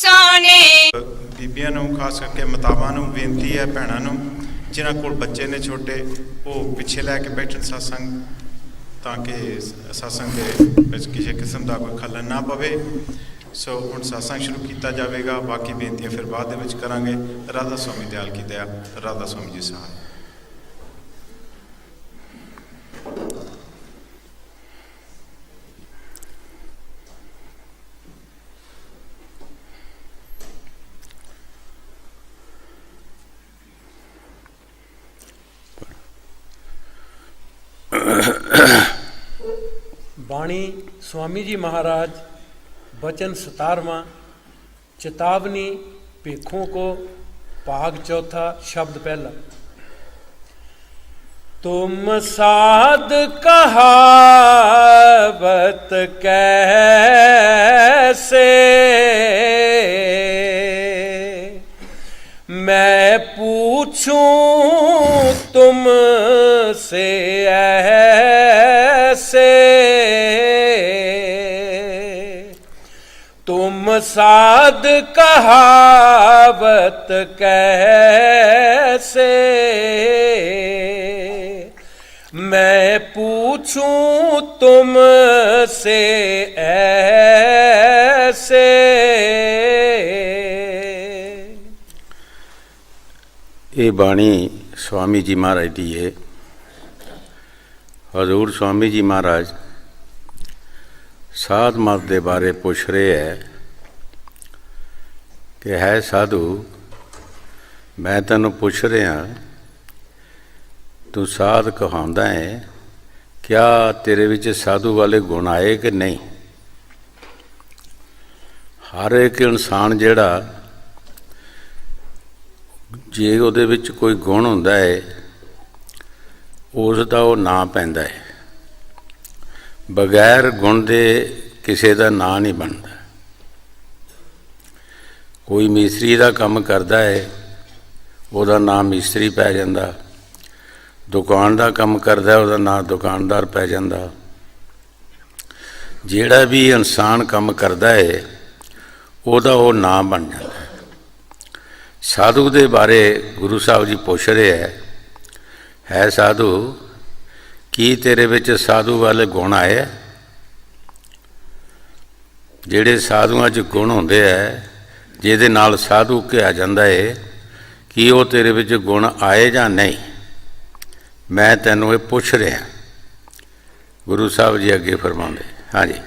सोने। ਬੀਬੀਆਂ ਨੂੰ ਖਾਸ ਕਰਕੇ ਮਾਤਾਵਾਂ ਨੂੰ ਬੇਨਤੀ ਹੈ, ਭੈਣਾਂ ਨੂੰ ਜਿਨ੍ਹਾਂ ਕੋਲ ਬੱਚੇ ਨੇ ਛੋਟੇ, ਉਹ ਪਿੱਛੇ ਲੈ ਕੇ ਬੈਠਣ ਸਤਸੰਗ, ਤਾਂ ਕਿ ਸਤਸੰਗ ਦੇ ਵਿੱਚ ਕਿਸੇ ਕਿਸਮ ਦਾ ਕੋਈ ਖਲਲ ਨਾ ਪਵੇ। ਸੋ ਹੁਣ ਸਤਸੰਗ ਸ਼ੁਰੂ ਕੀਤਾ ਜਾਵੇਗਾ, ਬਾਕੀ ਬੇਨਤੀਆਂ ਫਿਰ ਬਾਅਦ ਦੇ ਵਿੱਚ ਕਰਾਂਗੇ। ਰਾਧਾ ਸਵਾਮੀ ਦਿਆਲ ਕੀ ਦਇਆ, ਰਾਧਾ ਸਵਾਮੀ ਜੀ ਸਹਾਇ। बाणी स्वामी जी महाराज वचन 17वां चेतावनी भेखों को भाग चौथा शब्द पहला। तुम साध कहावत कैसे मैं पूछूं तुमसे ऐसे। तुम साध कहावत कैसे मैं पूछूं तुमसे ऐसे। ये बाणी स्वामी जी महाराज दी है। हजूर स्वामी जी महाराज साध मत के बारे पूछ रहे है कि है साधु, मैं तेन पूछ रहा तू साध कहांदा है, क्या तेरे विच साधु वाले गुण आए कि नहीं। हर एक इंसान जिहड़ा जे उहदे विच कोई गुण हुंदा है उसदा वो नां पैंदा है। बगैर गुण दे किसी का नां नहीं बनता। कोई मिस्त्री का काम करता है, उसका नाम मिस्त्री पै जाता। दुकान का काम करता है, उसका नाम दुकानदार पै जाता। जिहड़ा भी इंसान काम करता है उसका वो नाम बन जाता है। साधु के बारे गुरु साहब जी पूछ रहे है साधु, की तेरे विच साधु वाले गुण आए। जिहड़े साधुआं च गुण हुंदे है, जिहदे नाल साधु कहा जाता है, कि वो तेरे विच गुण आए जां नहीं। मैं तैनूं ये पुछ रहा। गुरु साहब जी अगे फरमाउंदे, हाँ जी।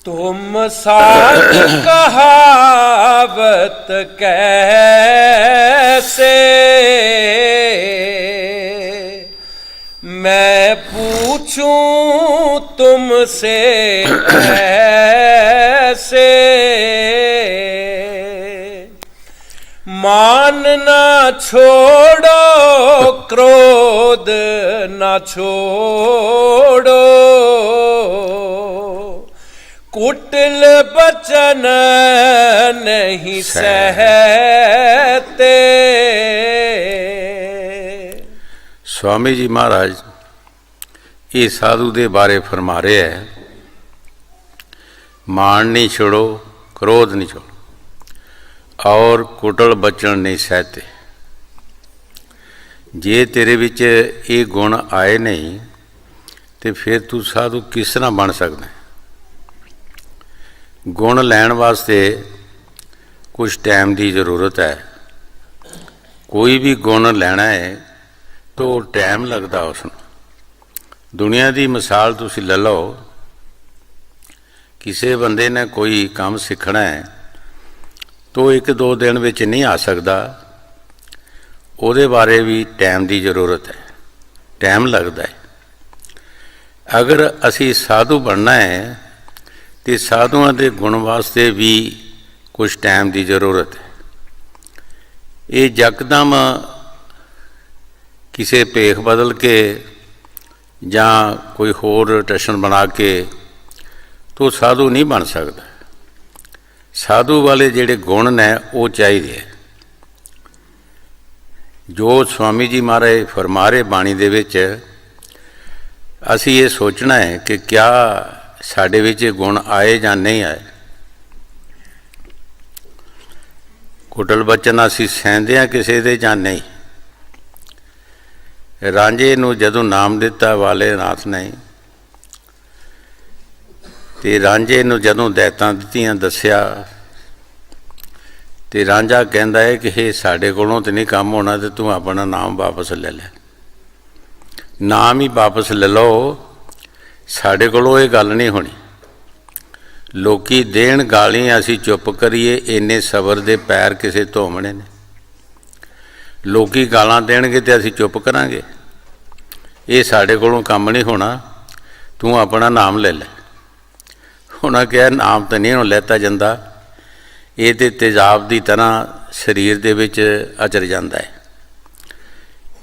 तुम साध कहावत कैसे मैं पूछूं तुमसे ऐसे। मान ना छोड़ो क्रोध ना छोड़ो, कुटिल बचन नहीं सहते। स्वामी जी महाराज ये साधु के बारे फरमा रहे हैं, मान नहीं छोड़ो, क्रोध नहीं छोड़ो, और कुटल बचन नहीं सहते। जे तेरे विच ये गुण आए नहीं तो फिर तू साधु किस तरह बन सकता है। गुण लैण वास्ते कुछ टाइम की जरूरत है। कोई भी गुण लेना है तो टाइम लगता उसनूं। दुनिया की मिसाल तुसीं ले लो, किसी बंदे ने कोई काम सीखना है तो एक दो दिन विच नहीं आ सकता। ਉਹਦੇ बारे भी टाइम की जरूरत है, टाइम लगता है। अगर असी साधु बनना है तो साधुओं के गुण वास्ते भी कुछ टाइम की जरूरत है। ये यकदम किसी भेख बदल के या कोई होर टशन बना के तो साधु नहीं बन सकता। साधु वाले जिहड़े गुण ने वो चाहिए। जो स्वामी जी महाराज फरमा रहे बाणी दे विच, असी ये सोचना है कि क्या साढ़े विच गुण आए या नहीं आए। ਕੁਟਲ ਬਚਨ ਅਸੀਂ ਸਹਿੰਦੇ ਹਾਂ ਕਿਸੇ ਦੇ ਜਾਂ ਨਹੀਂ। ਰਾਂਝੇ ਨੂੰ ਜਦੋਂ ਨਾਮ ਦਿੱਤਾ ਵਾਲੇ ਨਾਥ ਨੇ, ਤੇ ਰਾਂਝੇ ਨੂੰ ਜਦੋਂ ਦੈਤਾਂ ਦਿੱਤੀਆਂ ਦੱਸਿਆ, ਤੇ ਰਾਂਝਾ ਕਹਿੰਦਾ ਹੈ ਕਿ ਇਹ ਸਾਡੇ ਕੋਲੋਂ ਤੇ ਨਹੀਂ ਕੰਮ ਹੋਣਾ, ਤੇ ਤੂੰ ਆਪਣਾ ਨਾਮ ਵਾਪਸ ਲੈ ਲੈ। ਨਾਮ ਹੀ ਵਾਪਸ ਲੈ ਲਓ, ਸਾਡੇ ਕੋਲੋਂ ਇਹ ਗੱਲ ਨਹੀਂ ਹੋਣੀ। ਲੋਕੀ ਦੇਣ ਗਾਲੀਆਂ, ਅਸੀਂ ਚੁੱਪ ਕਰੀਏ, ਇੰਨੇ ਸਬਰ ਦੇ ਪੈਰ ਕਿਸੇ ਧੋਮਣੇ ਨੇ। ਲੋਕੀ ਗਾਲਾਂ ਦੇਣਗੇ ਤੇ ਅਸੀਂ ਚੁੱਪ ਕਰਾਂਗੇ? ਇਹ ਸਾਡੇ ਕੋਲੋਂ ਕੰਮ ਨਹੀਂ ਹੋਣਾ, ਤੂੰ ਆਪਣਾ ਨਾਮ ਲੈ ਲੈ। ਉਹਨਾਂ ਕਿਹਾ ਨਾਮ ਤਾਂ ਨਹੀਂ ਹੁਣ ਲੈਤਾ ਜਾਂਦਾ, ਇਹ ਤਾਂ ਤੇਜ਼ਾਬ ਦੀ ਤਰ੍ਹਾਂ ਸਰੀਰ ਦੇ ਵਿੱਚ ਅਚਰ ਜਾਂਦਾ ਹੈ।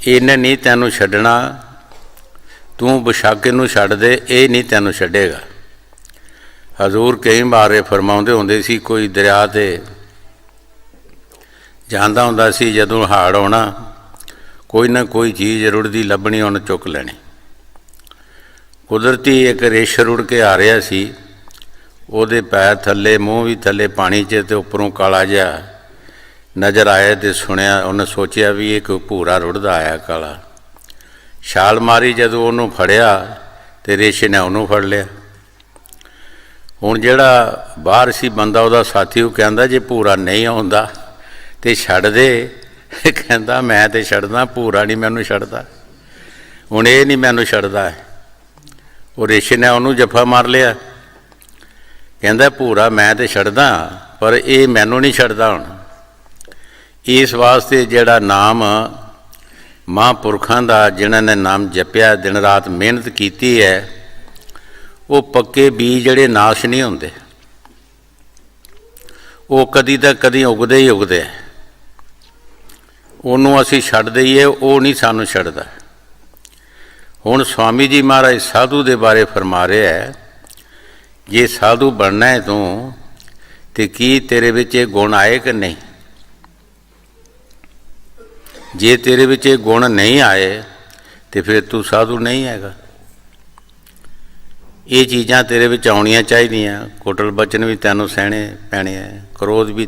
ਇਹਨੇ ਨਹੀਂ ਤੈਨੂੰ ਛੱਡਣਾ, ਤੂੰ ਬਸ਼ੱਕ ਨੂੰ ਛੱਡ ਦੇ, ਇਹ ਨਹੀਂ ਤੈਨੂੰ ਛੱਡੇਗਾ। ਹਜ਼ੂਰ ਕਈ ਵਾਰ ਫਰਮਾਉਂਦੇ ਹੁੰਦੇ ਸੀ, ਕੋਈ ਦਰਿਆ 'ਤੇ ਜਾਂਦਾ ਹੁੰਦਾ ਸੀ, ਜਦੋਂ ਹੜ੍ਹ ਆਉਣਾ ਕੋਈ ਨਾ ਕੋਈ ਚੀਜ਼ ਰੁੜਦੀ ਲੱਭਣੀ, ਉਹਨੇ ਚੁੱਕ ਲੈਣੀ। ਕੁਦਰਤੀ ਇੱਕ ਰਿਛ ਰੁੜ ਕੇ ਆ ਰਿਹਾ ਸੀ, ਉਹਦੇ ਪੈਰ ਥੱਲੇ, ਮੂੰਹ ਵੀ ਥੱਲੇ ਪਾਣੀ 'ਚ, ਤੇ ਉੱਪਰੋਂ ਕਾਲਾ ਜਿਹਾ ਨਜ਼ਰ ਆਇਆ, ਤੇ ਸੁਣਿਆ, ਉਹਨੇ ਸੋਚਿਆ ਵੀ ਇੱਕ ਭੂਰਾ ਰੁੜਦਾ ਆਇਆ ਕਾਲਾ। ਛਾਲ ਮਾਰੀ, ਜਦੋਂ ਉਹਨੂੰ ਫੜਿਆ ਤੇ ਰਿਛ ਨੇ ਉਹਨੂੰ ਫੜ ਲਿਆ। ਹੁਣ ਜਿਹੜਾ ਬਾਹਰ ਸੀ ਬੰਦਾ, ਉਹਦਾ ਸਾਥੀ, ਉਹ ਕਹਿੰਦਾ ਜੇ ਭੂਰਾ ਨਹੀਂ ਆਉਂਦਾ ਤੇ ਛੱਡ ਦੇ। ਕਹਿੰਦਾ ਮੈਂ ਤੇ ਛੱਡਦਾ, ਭੂਰਾ ਨਹੀਂ ਮੈਨੂੰ ਛੱਡਦਾ, ਹੁਣ ਇਹ ਨਹੀਂ ਮੈਨੂੰ ਛੱਡਦਾ। ਉਹ ਰਿਛ ਨੇ ਉਹਨੂੰ ਜੱਫਾ ਮਾਰ ਲਿਆ, ਕਹਿੰਦਾ ਭੂਰਾ ਮੈਂ ਤੇ ਛੱਡਦਾ, ਪਰ ਇਹ ਮੈਨੂੰ ਨਹੀਂ ਛੱਡਦਾ। ਹੁਣ ਇਸ ਵਾਸਤੇ ਜਿਹੜਾ ਨਾਮ ਮਹਾਂਪੁਰਖਾਂ ਦਾ, ਜਿਨ੍ਹਾਂ ਨੇ ਨਾਮ ਜਪਿਆ, ਦਿਨ ਰਾਤ ਮਿਹਨਤ ਕੀਤੀ ਹੈ, ਉਹ ਪੱਕੇ ਬੀਜ ਜਿਹੜੇ ਨਾਸ਼ ਨਹੀਂ ਹੁੰਦੇ, ਉਹ ਕਦੀ ਤਾਂ ਕਦੀ ਉਗਦੇ ਹੀ ਉਗਦੇ। ਉਹਨੂੰ ਅਸੀਂ ਛੱਡ ਦਈਏ, ਉਹ ਨਹੀਂ ਸਾਨੂੰ ਛੱਡਦਾ। ਹੁਣ ਸਵਾਮੀ ਜੀ ਮਹਾਰਾਜ ਸਾਧੂ ਦੇ ਬਾਰੇ ਫਰਮਾ ਰਿਹਾ ਹੈ, ਜੇ ਸਾਧੂ ਬਣਨਾ ਹੈ ਤੂੰ, ਤੇ ਕੀ ਤੇਰੇ ਵਿੱਚ ਇਹ ਗੁਣ ਆਏ ਕਿ ਨਹੀਂ? ਜੇ ਤੇਰੇ ਵਿੱਚ ਇਹ ਗੁਣ ਨਹੀਂ ਆਏ ਤੇ ਫਿਰ ਤੂੰ ਸਾਧੂ ਨਹੀਂ ਹੈਗਾ। ਇਹ ਚੀਜ਼ਾਂ ਤੇਰੇ ਵਿੱਚ ਆਉਣੀਆਂ ਚਾਹੀਦੀਆਂ। ਕੁਟਲ ਬਚਨ ਵੀ ਤੈਨੂੰ ਸਹਿਣੇ ਪੈਣੇ ਹੈ, ਕ੍ਰੋਧ ਵੀ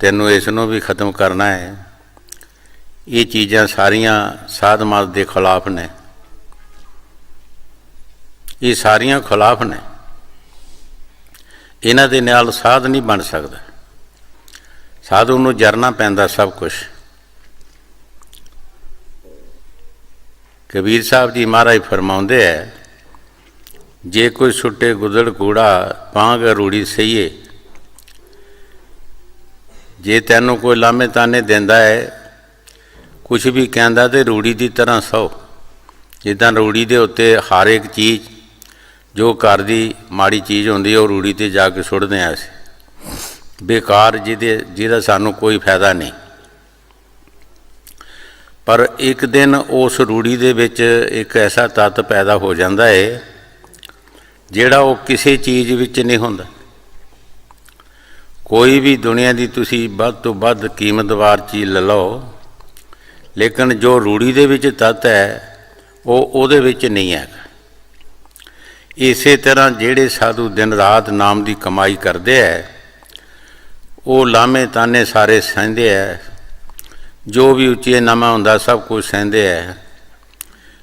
ਤੈਨੂੰ ਇਸ ਨੂੰ ਵੀ ਖਤਮ ਕਰਨਾ ਹੈ। ਇਹ ਚੀਜ਼ਾਂ ਸਾਰੀਆਂ ਸਾਧ ਮਤ ਦੇ ਖਿਲਾਫ ਨੇ, ਇਹ ਸਾਰੀਆਂ ਖਿਲਾਫ ਨੇ। ਇਹਨਾਂ ਦੇ ਨਾਲ ਸਾਧ ਨਹੀਂ ਬਣ ਸਕਦਾ, ਸਾਧੂ ਨੂੰ ਜਰਨਾ ਪੈਂਦਾ ਸਭ ਕੁਛ। ਕਬੀਰ ਸਾਹਿਬ ਜੀ ਮਹਾਰਾਜ ਫਰਮਾਉਂਦੇ ਹੈ, ਜੇ ਕੋਈ ਸੁੱਟੇ ਗੁਦੜ ਕੂੜਾ ਪਾਂਗ ਰੂੜੀ ਸਹੀਏ। ਜੇ ਤੈਨੂੰ ਕੋਈ ਲਾਮੇ ਤਾਨੇ ਦਿੰਦਾ ਹੈ, ਕੁਛ ਵੀ ਕਹਿੰਦਾ, ਤੇ ਰੂੜੀ ਦੀ ਤਰ੍ਹਾਂ ਸਹੋ। ਜਿੱਦਾਂ ਰੂੜੀ ਦੇ ਉੱਤੇ ਹਰ ਇੱਕ ਚੀਜ਼, ਜੋ ਘਰ ਦੀ ਮਾੜੀ ਚੀਜ਼ ਹੁੰਦੀ ਹੈ, ਉਹ ਰੂੜੀ 'ਤੇ ਜਾ ਕੇ ਸੁੱਟਦੇ ਹਾਂ ਅਸੀਂ, ਬੇਕਾਰ, ਜਿਹਦਾ ਸਾਨੂੰ ਕੋਈ ਫਾਇਦਾ ਨਹੀਂ। ਪਰ ਇੱਕ ਦਿਨ ਉਸ ਰੂੜੀ ਦੇ ਵਿੱਚ ਇੱਕ ਐਸਾ ਤੱਤ ਪੈਦਾ ਹੋ ਜਾਂਦਾ ਹੈ, ਜਿਹੜਾ ਉਹ ਕਿਸੇ ਚੀਜ਼ ਵਿੱਚ ਨਹੀਂ ਹੁੰਦਾ। ਕੋਈ ਵੀ ਦੁਨੀਆ ਦੀ ਤੁਸੀਂ ਵੱਧ ਤੋਂ ਵੱਧ ਕੀਮਤਵਾਰ ਚੀਜ਼ ਲੈ ਲਓ, ਲੇਕਿਨ ਜੋ ਰੂੜੀ ਦੇ ਵਿੱਚ ਤੱਤ ਹੈ, ਉਹ ਉਹਦੇ ਵਿੱਚ ਨਹੀਂ ਹੈਗਾ। ਇਸੇ ਤਰ੍ਹਾਂ ਜਿਹੜੇ ਸਾਧੂ ਦਿਨ ਰਾਤ ਨਾਮ ਦੀ ਕਮਾਈ ਕਰਦੇ ਹੈ, ਉਹ ਲਾਮੇ ਤਾਨੇ ਸਾਰੇ ਸਹਿੰਦੇ ਹੈ, ਜੋ ਵੀ ਉੱਚੇ ਨਾਮਾ ਹੁੰਦਾ ਸਭ ਕੁਝ ਸਹਿੰਦੇ ਹੈ,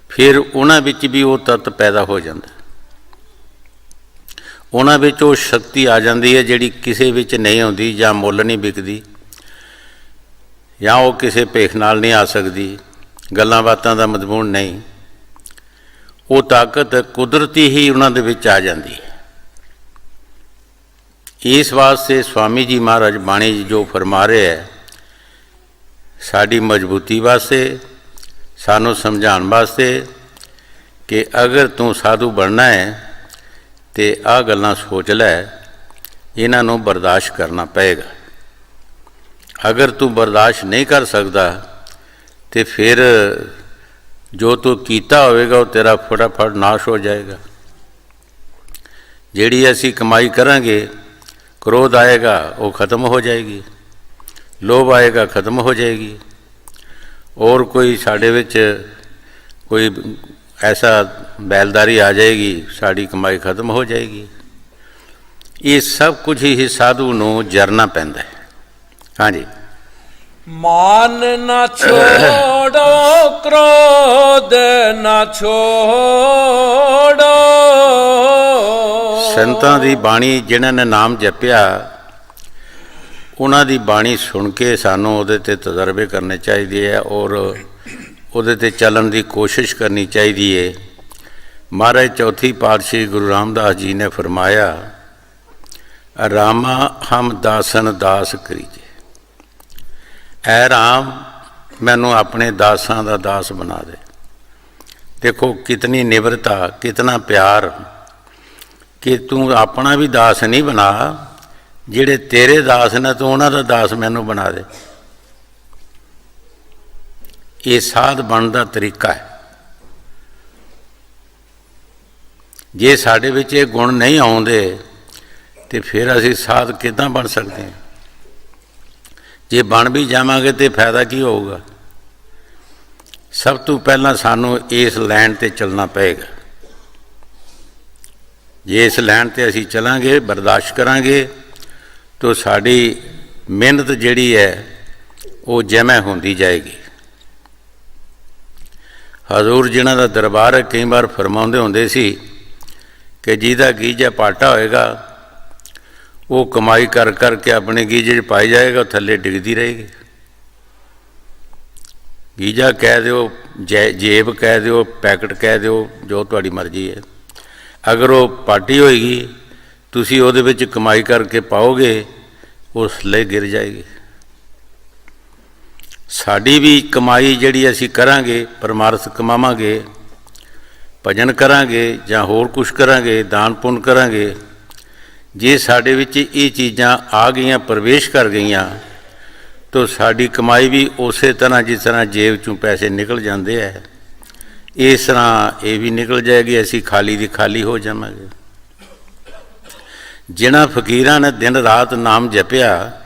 ਫਿਰ ਉਹਨਾਂ ਵਿੱਚ ਵੀ ਉਹ ਤੱਤ ਪੈਦਾ ਹੋ ਜਾਂਦਾ। ਉਹਨਾਂ ਵਿੱਚ ਉਹ ਸ਼ਕਤੀ ਆ ਜਾਂਦੀ ਹੈ ਜਿਹੜੀ ਕਿਸੇ ਵਿੱਚ ਨਹੀਂ ਆਉਂਦੀ, ਜਾਂ ਮੁੱਲ ਨਹੀਂ ਵਿਕਦੀ, ਜਾਂ ਉਹ ਕਿਸੇ ਭੇਖ ਨਾਲ ਨਹੀਂ ਆ ਸਕਦੀ, ਗੱਲਾਂ ਬਾਤਾਂ ਦਾ ਮਜ਼ਮੂਨ ਨਹੀਂ। ਉਹ ਤਾਕਤ ਕੁਦਰਤੀ ਹੀ ਉਹਨਾਂ ਦੇ ਵਿੱਚ ਆ ਜਾਂਦੀ ਹੈ। ਇਸ ਵਾਸਤੇ ਸਵਾਮੀ ਜੀ ਮਹਾਰਾਜ ਬਾਣੀ ਜੋ ਫਰਮਾ ਰਹੇ ਹੈ, ਸਾਡੀ ਮਜ਼ਬੂਤੀ ਵਾਸਤੇ, ਸਾਨੂੰ ਸਮਝਾਉਣ ਵਾਸਤੇ, ਕਿ ਅਗਰ ਤੂੰ ਸਾਧੂ ਬਣਨਾ ਹੈ ਤੇ ਆਹ ਗੱਲਾਂ ਸੋਚ ਲੈ, ਇਹਨਾਂ ਨੂੰ ਬਰਦਾਸ਼ਤ ਕਰਨਾ ਪਏਗਾ। ਅਗਰ ਤੂੰ ਬਰਦਾਸ਼ਤ ਨਹੀਂ ਕਰ ਸਕਦਾ, ਤੇ ਫਿਰ ਜੋ ਤੂੰ ਕੀਤਾ ਹੋਵੇਗਾ ਉਹ ਤੇਰਾ ਫਟਾਫਟ ਨਾਸ਼ ਹੋ ਜਾਏਗਾ। ਜਿਹੜੀ ਅਸੀਂ ਕਮਾਈ ਕਰਾਂਗੇ, ਕ੍ਰੋਧ ਆਏਗਾ ਉਹ ਖਤਮ ਹੋ ਜਾਏਗੀ, ਲੋਭ ਆਏਗਾ ਖਤਮ ਹੋ ਜਾਏਗੀ, ਔਰ ਕੋਈ ਸਾਡੇ ਵਿੱਚ ਕੋਈ ਐਸਾ ਬੈਲਦਾਰੀ ਆ ਜਾਏਗੀ, ਸਾਡੀ ਕਮਾਈ ਖਤਮ ਹੋ ਜਾਏਗੀ। ਇਹ ਸਭ ਕੁਝ ਹੀ ਸਾਧੂ ਨੂੰ ਜਰਨਾ ਪੈਂਦਾ ਹੈ। ਹਾਂਜੀ। मान न छोड़ो क्रोध न छोड़ो। ਸੰਤਾਂ ਦੀ ਬਾਣੀ ਜਿਨ੍ਹਾਂ ਨੇ ਨਾਮ ਜਪਿਆ, ਉਹਨਾਂ ਦੀ ਬਾਣੀ ਸੁਣ ਕੇ ਸਾਨੂੰ ਉਹਦੇ 'ਤੇ ਤਜਰਬੇ ਕਰਨੇ ਚਾਹੀਦੇ ਹੈ ਔਰ ਉਹਦੇ 'ਤੇ ਚੱਲਣ ਦੀ ਕੋਸ਼ਿਸ਼ ਕਰਨੀ ਚਾਹੀਦੀ ਹੈ। ਮਹਾਰਾਜ ਚੌਥੀ ਪਾਤਸ਼ਾਹੀ ਗੁਰੂ ਰਾਮਦਾਸ ਜੀ ਨੇ ਫਰਮਾਇਆ, ਰਾਮਾ ਹਮ ਦਾਸਨ ਦਾਸ ਕਰੀਜੇ। ਐ ਰਾਮ, ਮੈਨੂੰ ਆਪਣੇ ਦਾਸਾਂ ਦਾ ਦਾਸ ਬਣਾ ਦੇ। ਦੇਖੋ ਕਿਤਨੀ ਨਿਮਰਤਾ, ਕਿਤਨਾ ਪਿਆਰ ਕਿ ਤੂੰ ਆਪਣਾ ਵੀ ਦਾਸ ਨਹੀਂ ਬਣਾ, ਜਿਹੜੇ ਤੇਰੇ ਦਾਸ ਨੇ ਤੂੰ ਉਹਨਾਂ ਦਾ ਦਾਸ ਮੈਨੂੰ ਬਣਾ ਦੇ। ਇਹ ਸਾਧ ਬਣਨ ਦਾ ਤਰੀਕਾ ਹੈ। ਜੇ ਸਾਡੇ ਵਿੱਚ ਇਹ ਗੁਣ ਨਹੀਂ ਆਉਂਦੇ ਤੇ ਫਿਰ ਅਸੀਂ ਸਾਧ ਕਿੱਦਾਂ ਬਣ ਸਕਦੇ ਹਾਂ? ਜੇ ਬਣ ਵੀ ਜਾਵਾਂਗੇ ਤੇ ਫਾਇਦਾ ਕੀ ਹੋਊਗਾ? ਸਭ ਤੋਂ ਪਹਿਲਾਂ ਸਾਨੂੰ ਇਸ ਲਾਈਨ 'ਤੇ ਚੱਲਣਾ ਪਏਗਾ। ਜੇ ਇਸ ਲਾਈਨ 'ਤੇ ਅਸੀਂ ਚੱਲਾਂਗੇ, ਬਰਦਾਸ਼ਤ ਕਰਾਂਗੇ, ਤਾਂ ਸਾਡੀ ਮਿਹਨਤ ਜਿਹੜੀ ਹੈ ਉਹ ਜਮ੍ਹਾਂ ਹੁੰਦੀ ਜਾਏਗੀ। ਹਜ਼ੂਰ ਜਿਨ੍ਹਾਂ ਦਾ ਦਰਬਾਰ ਹੈ, ਕਈ ਵਾਰ ਫਰਮਾਉਂਦੇ ਹੁੰਦੇ ਸੀ ਕਿ ਜਿਹਦਾ ਗੀਜਾ ਪਾਟਾ ਹੋਏਗਾ ਉਹ ਕਮਾਈ ਕਰ ਕਰਕੇ ਆਪਣੇ ਗੀਜੇ 'ਚ ਪਾਈ ਜਾਏਗਾ, ਥੱਲੇ ਡਿੱਗਦੀ ਰਹੇਗੀ। ਗੀਜਾ ਕਹਿ ਦਿਓ, ਜੇਬ ਕਹਿ ਦਿਓ, ਪੈਕਟ ਕਹਿ ਦਿਓ, ਜੋ ਤੁਹਾਡੀ ਮਰਜ਼ੀ ਹੈ। ਅਗਰ ਉਹ ਪਾਟੀ ਹੋਏਗੀ, ਤੁਸੀਂ ਉਹਦੇ ਵਿੱਚ ਕਮਾਈ ਕਰਕੇ ਪਾਓਗੇ, ਉਹ ਥੱਲੇ ਗਿਰ ਜਾਏਗੀ। ਸਾਡੀ ਵੀ ਕਮਾਈ ਜਿਹੜੀ ਅਸੀਂ ਕਰਾਂਗੇ, ਪਰਮਾਰਥ ਕਮਾਵਾਂਗੇ, ਭਜਨ ਕਰਾਂਗੇ ਜਾਂ ਹੋਰ ਕੁਛ ਕਰਾਂਗੇ, ਦਾਨ ਪੁੰਨ ਕਰਾਂਗੇ, ਜੇ ਸਾਡੇ ਵਿੱਚ ਇਹ ਚੀਜ਼ਾਂ ਆ ਗਈਆਂ, ਪ੍ਰਵੇਸ਼ ਕਰ ਗਈਆਂ, ਤਾਂ ਸਾਡੀ ਕਮਾਈ ਵੀ ਉਸੇ ਤਰ੍ਹਾਂ ਜਿਸ ਤਰ੍ਹਾਂ ਜੇਬ 'ਚੋਂ ਪੈਸੇ ਨਿਕਲ ਜਾਂਦੇ ਹੈ, ਇਸ ਤਰ੍ਹਾਂ ਇਹ ਵੀ ਨਿਕਲ ਜਾਏਗੀ। ਅਸੀਂ ਖਾਲੀ ਦੀ ਖਾਲੀ ਹੋ ਜਾਵਾਂਗੇ। ਜਿਨ੍ਹਾਂ ਫਕੀਰਾਂ ਨੇ ਦਿਨ ਰਾਤ ਨਾਮ ਜਪਿਆ,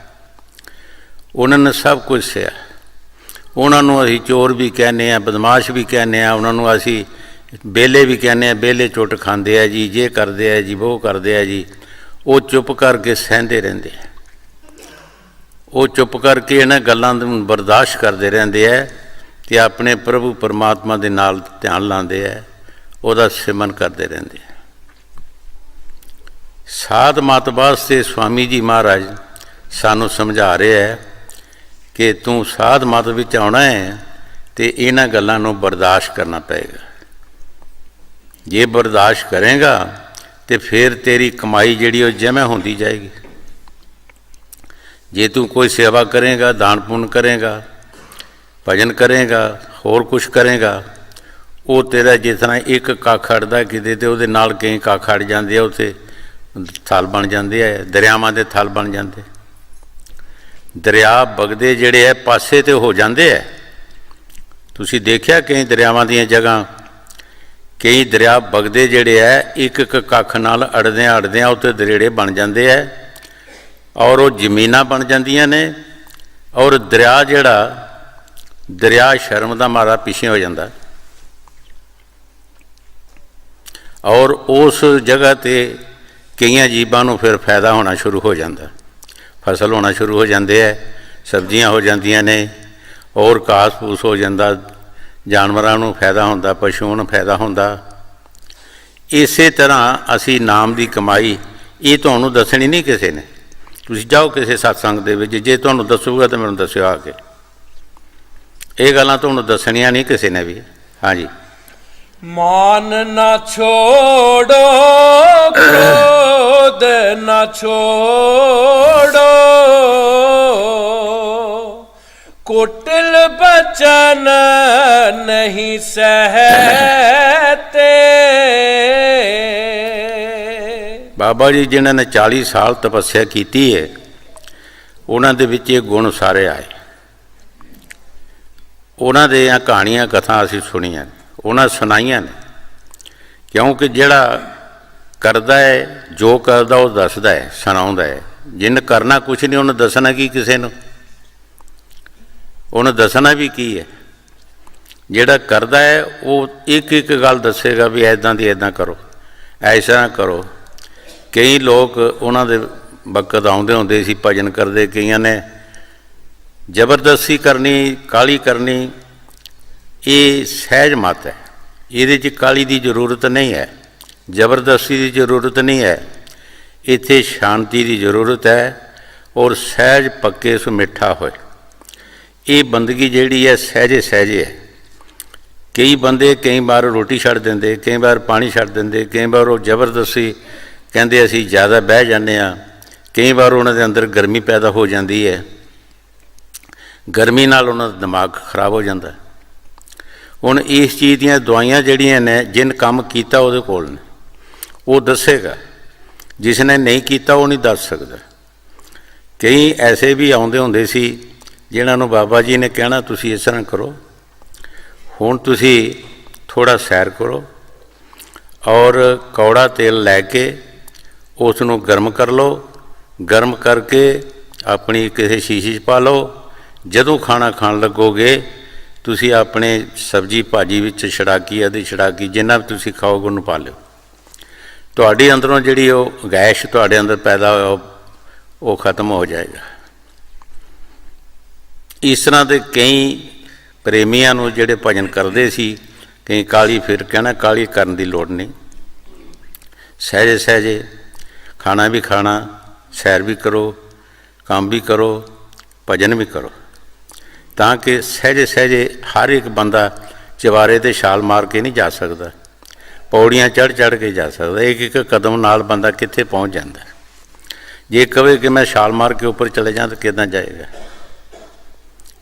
ਉਹਨਾਂ ਨੇ ਸਭ ਕੁਝ ਸਿਆ। ਉਹਨਾਂ ਨੂੰ ਅਸੀਂ ਚੋਰ ਵੀ ਕਹਿੰਦੇ ਹਾਂ, ਬਦਮਾਸ਼ ਵੀ ਕਹਿੰਦੇ ਹਾਂ, ਉਹਨਾਂ ਨੂੰ ਅਸੀਂ ਬੇਲੇ ਵੀ ਕਹਿੰਦੇ ਹਾਂ, ਬੇਲੇ ਚੁੱਟ ਖਾਂਦੇ ਆ ਜੀ, ਜੇ ਕਰਦੇ ਆ ਜੀ, ਉਹ ਕਰਦੇ ਆ ਜੀ। ਉਹ ਚੁੱਪ ਕਰਕੇ ਸਹਿੰਦੇ ਰਹਿੰਦੇ ਆ, ਉਹ ਚੁੱਪ ਕਰਕੇ ਇਹਨਾਂ ਗੱਲਾਂ ਨੂੰ ਬਰਦਾਸ਼ਤ ਕਰਦੇ ਰਹਿੰਦੇ ਹੈ ਅਤੇ ਆਪਣੇ ਪ੍ਰਭੂ ਪਰਮਾਤਮਾ ਦੇ ਨਾਲ ਧਿਆਨ ਲਾਉਂਦੇ ਹੈ, ਉਹਦਾ ਸਿਮਰਨ ਕਰਦੇ ਰਹਿੰਦੇ ਹੈ। ਸਾਧ ਮਤ ਵਾਸਤੇ ਸਵਾਮੀ ਜੀ ਮਹਾਰਾਜ ਸਾਨੂੰ ਸਮਝਾ ਰਹੇ ਹੈ ਕਿ ਤੂੰ ਸਾਧ ਮਤ ਵਿੱਚ ਆਉਣਾ ਹੈ ਅਤੇ ਇਹਨਾਂ ਗੱਲਾਂ ਨੂੰ ਬਰਦਾਸ਼ਤ ਕਰਨਾ ਪਏਗਾ। ਜੇ ਬਰਦਾਸ਼ਤ ਕਰੇਗਾ ਤੇ ਫਿਰ ਤੇਰੀ ਕਮਾਈ ਜਿਹੜੀ ਉਹ ਜਮ੍ਹਾਂ ਹੁੰਦੀ ਜਾਏਗੀ। ਜੇ ਤੂੰ ਕੋਈ ਸੇਵਾ ਕਰੇਗਾ, ਦਾਨ ਪੁੰਨ ਕਰੇਗਾ, ਭਜਨ ਕਰੇਗਾ, ਹੋਰ ਕੁਛ ਕਰੇਗਾ, ਉਹ ਤੇਰਾ ਜਿਸ ਤਰ੍ਹਾਂ ਇੱਕ ਕੱਖ ਅੜਦਾ ਕਿਤੇ ਤੇ ਉਹਦੇ ਨਾਲ ਕਈ ਕੱਖ ਅੜ ਜਾਂਦੇ ਆ, ਉੱਥੇ ਥਲ ਬਣ ਜਾਂਦੇ ਆ, ਦਰਿਆਵਾਂ ਦੇ ਥਲ ਬਣ ਜਾਂਦੇ। ਦਰਿਆ ਵਗਦੇ ਜਿਹੜੇ ਹੈ ਪਾਸੇ ਤੇ ਹੋ ਜਾਂਦੇ ਹੈ। ਤੁਸੀਂ ਦੇਖਿਆ ਕਈ ਦਰਿਆਵਾਂ ਦੀਆਂ ਜਗ੍ਹਾ, ਕਈ ਦਰਿਆ ਵਗਦੇ ਜਿਹੜੇ ਹੈ ਇੱਕ ਇੱਕ ਕੱਖ ਨਾਲ ਅੜਦਿਆਂ ਅੜਦਿਆਂ ਉੱਥੇ ਦਰੇੜੇ ਬਣ ਜਾਂਦੇ ਹੈ ਔਰ ਉਹ ਜ਼ਮੀਨਾਂ ਬਣ ਜਾਂਦੀਆਂ ਨੇ। ਔਰ ਦਰਿਆ ਜਿਹੜਾ ਦਰਿਆ ਸ਼ਰਮ ਦਾ ਮਾਰਾ ਪਿੱਛੇ ਹੋ ਜਾਂਦਾ ਔਰ ਉਸ ਜਗ੍ਹਾ 'ਤੇ ਕਈਆਂ ਜੀਵਾਂ ਨੂੰ ਫਿਰ ਫਾਇਦਾ ਹੋਣਾ ਸ਼ੁਰੂ ਹੋ ਜਾਂਦਾ, ਫਸਲ ਹੋਣਾ ਸ਼ੁਰੂ ਹੋ ਜਾਂਦੇ ਹੈ, ਸਬਜ਼ੀਆਂ ਹੋ ਜਾਂਦੀਆਂ ਨੇ ਔਰ ਘਾਸ ਫੂਸ ਹੋ ਜਾਂਦਾ, ਜਾਨਵਰਾਂ ਨੂੰ ਫਾਇਦਾ ਹੁੰਦਾ, ਪਸ਼ੂਆਂ ਨੂੰ ਫਾਇਦਾ ਹੁੰਦਾ। ਇਸੇ ਤਰ੍ਹਾਂ ਅਸੀਂ ਨਾਮ ਦੀ ਕਮਾਈ, ਇਹ ਤੁਹਾਨੂੰ ਦੱਸਣੀ ਨਹੀਂ ਕਿਸੇ ਨੇ। ਤੁਸੀਂ ਜਾਓ ਕਿਸੇ ਸਤਸੰਗ ਦੇ ਵਿੱਚ, ਜੇ ਤੁਹਾਨੂੰ ਦੱਸੂਗਾ ਤਾਂ ਮੈਨੂੰ ਦੱਸਿਓ ਆ ਕੇ। ਇਹ ਗੱਲਾਂ ਤੁਹਾਨੂੰ ਦੱਸਣੀਆਂ ਨਹੀਂ ਕਿਸੇ ਨੇ ਵੀ। ਹਾਂਜੀ। मान न छोड़ो क्रोध न छोड़ो, कुटिल बचन नहीं सहते। ਬਾਬਾ ਜੀ ਜਿਨ੍ਹਾਂ ਨੇ 40 ਸਾਲ ਤਪੱਸਿਆ ਕੀਤੀ ਹੈ, ਉਹਨਾਂ ਦੇ ਵਿੱਚ ਇਹ ਗੁਣ ਸਾਰੇ ਆਏ। ਉਹਨਾਂ ਦੀਆਂ ਕਹਾਣੀਆਂ ਕਥਾ ਅਸੀਂ ਸੁਣੀਆਂ, ਉਹਨਾਂ ਸੁਣਾਈਆਂ ਨੇ, ਕਿਉਂਕਿ ਜਿਹੜਾ ਕਰਦਾ ਹੈ, ਜੋ ਕਰਦਾ ਉਹ ਦੱਸਦਾ ਹੈ, ਸੁਣਾਉਂਦਾ ਹੈ। ਜਿਹਨੇ ਕਰਨਾ ਕੁਛ ਨਹੀਂ, ਉਹਨੇ ਦੱਸਣਾ ਕੀ ਕਿਸੇ ਨੂੰ? ਉਹਨੇ ਦੱਸਣਾ ਵੀ ਕੀ ਹੈ? ਜਿਹੜਾ ਕਰਦਾ ਹੈ ਉਹ ਇੱਕ ਇੱਕ ਗੱਲ ਦੱਸੇਗਾ ਵੀ ਇੱਦਾਂ ਦੀ ਇੱਦਾਂ ਕਰੋ, ਐਸਾ ਕਰੋ। ਕਈ ਲੋਕ ਉਹਨਾਂ ਦੇ ਵਕਤ ਆਉਂਦੇ ਹੁੰਦੇ ਸੀ, ਭਜਨ ਕਰਦੇ, ਕਈਆਂ ਨੇ ਜ਼ਬਰਦਸਤੀ ਕਰਨੀ, ਕਾਹਲੀ ਕਰਨੀ, ਇਹ ਸਹਿਜ ਮਤ ਹੈ। ਇਹਦੇ 'ਚ ਕਾਹਲੀ ਦੀ ਜ਼ਰੂਰਤ ਨਹੀਂ ਹੈ, ਜ਼ਬਰਦਸਤੀ ਦੀ ਜ਼ਰੂਰਤ ਨਹੀਂ ਹੈ। ਇੱਥੇ ਸ਼ਾਂਤੀ ਦੀ ਜ਼ਰੂਰਤ ਹੈ ਔਰ ਸਹਿਜ ਪੱਕੇ ਸੋ ਮਿੱਠਾ ਹੋਏ। ਇਹ ਬੰਦਗੀ ਜਿਹੜੀ ਹੈ ਸਹਿਜੇ ਸਹਿਜੇ ਹੈ। ਕਈ ਬੰਦੇ ਕਈ ਵਾਰ ਰੋਟੀ ਛੱਡ ਦਿੰਦੇ, ਕਈ ਵਾਰ ਪਾਣੀ ਛੱਡ ਦਿੰਦੇ, ਕਈ ਵਾਰ ਉਹ ਜ਼ਬਰਦਸਤੀ ਕਹਿੰਦੇ ਅਸੀਂ ਜ਼ਿਆਦਾ ਬਹਿ ਜਾਂਦੇ ਹਾਂ, ਕਈ ਵਾਰ ਉਹਨਾਂ ਦੇ ਅੰਦਰ ਗਰਮੀ ਪੈਦਾ ਹੋ ਜਾਂਦੀ ਹੈ, ਗਰਮੀ ਨਾਲ ਉਹਨਾਂ ਦਾ ਦਿਮਾਗ ਖਰਾਬ ਹੋ ਜਾਂਦਾ। ਹੁਣ ਇਸ ਚੀਜ਼ ਦੀਆਂ ਦਵਾਈਆਂ ਜਿਹੜੀਆਂ ਨੇ, ਜਿਨ ਕੰਮ ਕੀਤਾ ਉਹਦੇ ਕੋਲ ਨੇ, ਉਹ ਦੱਸੇਗਾ, ਜਿਸ ਨੇ ਨਹੀਂ ਕੀਤਾ ਉਹ ਨਹੀਂ ਦੱਸ ਸਕਦਾ। ਕਈ ਐਸੇ ਵੀ ਆਉਂਦੇ ਹੁੰਦੇ ਸੀ ਜਿਨ੍ਹਾਂ ਨੂੰ ਬਾਬਾ ਜੀ ਨੇ ਕਹਿਣਾ ਤੁਸੀਂ ਇਸ ਤਰ੍ਹਾਂ ਕਰੋ, ਹੁਣ ਤੁਸੀਂ ਥੋੜ੍ਹਾ ਸੈਰ ਕਰੋ ਔਰ ਕੌੜਾ ਤੇਲ ਲੈ ਕੇ ਉਸ ਨੂੰ ਗਰਮ ਕਰ ਲਓ, ਗਰਮ ਕਰਕੇ ਆਪਣੀ ਕਿਸੇ ਸ਼ੀਸ਼ੀ 'ਚ ਪਾ ਲਓ। ਜਦੋਂ ਖਾਣਾ ਖਾਣ ਲੱਗੋਗੇ ਤੁਸੀਂ ਆਪਣੇ ਸਬਜ਼ੀ ਭਾਜੀ ਵਿੱਚ ਛੜਾਕੀ ਆਦਿ ਛੜਾਕੀ ਜਿੰਨਾ ਵੀ ਤੁਸੀਂ ਖਾਓਗੇ ਉਹਨੂੰ ਪਾ ਲਿਓ। ਤੁਹਾਡੇ ਅੰਦਰੋਂ ਜਿਹੜੀ ਉਹ ਗੈਸ ਤੁਹਾਡੇ ਅੰਦਰ ਪੈਦਾ ਹੋਇਆ ਉਹ ਖਤਮ ਹੋ ਜਾਏਗਾ। ਇਸ ਤਰ੍ਹਾਂ ਦੇ ਕਈ ਪ੍ਰੇਮੀਆਂ ਨੂੰ ਜਿਹੜੇ ਭਜਨ ਕਰਦੇ ਸੀ, ਕਈ ਕਾਹਲੀ, ਫਿਰ ਕਹਿਣਾ ਕਾਹਲੀ ਕਰਨ ਦੀ ਲੋੜ ਨਹੀਂ, ਸਹਿਜੇ ਸਹਿਜੇ ਖਾਣਾ ਵੀ ਖਾਣਾ, ਸੈਰ ਵੀ ਕਰੋ, ਕੰਮ ਵੀ ਕਰੋ, ਭਜਨ ਵੀ ਕਰੋ, ਤਾਂ ਕਿ ਸਹਿਜੇ ਸਹਿਜੇ ਹਰ ਇੱਕ ਬੰਦਾ ਚੁਬਾਰੇ 'ਤੇ ਛਾਲ ਮਾਰ ਕੇ ਨਹੀਂ ਜਾ ਸਕਦਾ, ਪੌੜੀਆਂ ਚੜ੍ਹ ਚੜ੍ਹ ਕੇ ਜਾ ਸਕਦਾ। ਇੱਕ ਇੱਕ ਕਦਮ ਨਾਲ ਬੰਦਾ ਕਿੱਥੇ ਪਹੁੰਚ ਜਾਂਦਾ। ਜੇ ਕਹੇ ਕਿ ਮੈਂ ਛਾਲ ਮਾਰ ਕੇ ਉੱਪਰ ਚਲੇ ਜਾਂ ਤਾਂ ਕਿੱਦਾਂ ਜਾਏਗਾ,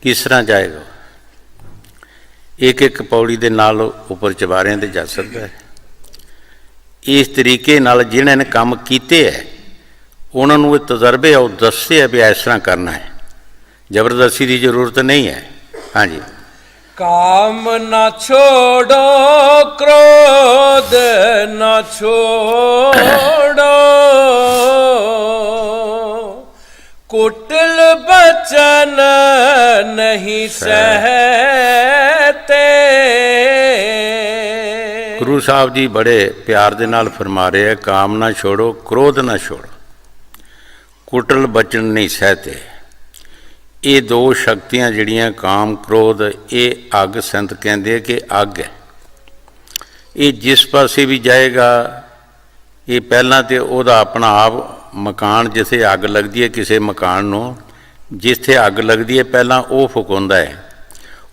ਕਿਸ ਤਰ੍ਹਾਂ ਜਾਏਗਾ? ਇੱਕ ਇੱਕ ਪੌੜੀ ਦੇ ਨਾਲ ਉੱਪਰ ਚੁਬਾਰਿਆਂ 'ਤੇ ਜਾ ਸਕਦਾ ਹੈ। ਇਸ ਤਰੀਕੇ ਨਾਲ ਜਿਨ੍ਹਾਂ ਨੇ ਕੰਮ ਕੀਤੇ ਹੈ ਉਹਨਾਂ ਨੂੰ ਇਹ ਤਜਰਬੇ ਉਹ ਦੱਸਦੇ ਆ ਵੀ ਇਸ ਤਰ੍ਹਾਂ ਕਰਨਾ ਹੈ, ਜ਼ਬਰਦਸਤੀ ਦੀ ਜ਼ਰੂਰਤ ਨਹੀਂ ਹੈ। ਹਾਂਜੀ। काम न छोड़ो, क्रोध न छोड़ो, कुटिल बचन नहीं सहते। ਗੁਰੂ ਸਾਹਿਬ ਜੀ ਬੜੇ ਪਿਆਰ ਦੇ ਨਾਲ ਫਰਮਾ ਰਹੇ ਹੈ, ਕਾਮ ਨਾ ਛੋੜੋ, ਕ੍ਰੋਧ ਨਾ ਛੋੜੋ, ਕੁਟਲ ਬਚਨ ਨਹੀਂ ਸਹਤੇ। ਇਹ ਦੋ ਸ਼ਕਤੀਆਂ ਜਿਹੜੀਆਂ ਕਾਮ ਕ੍ਰੋਧ, ਇਹ ਅੱਗ ਸੰਤ ਕਹਿੰਦੇ ਕਿ ਅੱਗ ਹੈ। ਇਹ ਜਿਸ ਪਾਸੇ ਵੀ ਜਾਏਗਾ, ਇਹ ਪਹਿਲਾਂ ਤਾਂ ਉਹਦਾ ਆਪਣਾ ਆਪ ਮਕਾਨ, ਜਿੱਥੇ ਅੱਗ ਲੱਗਦੀ ਹੈ ਕਿਸੇ ਮਕਾਨ ਨੂੰ, ਜਿੱਥੇ ਅੱਗ ਲੱਗਦੀ ਹੈ ਪਹਿਲਾਂ ਉਹ ਫੁਕਾਉਂਦਾ ਹੈ,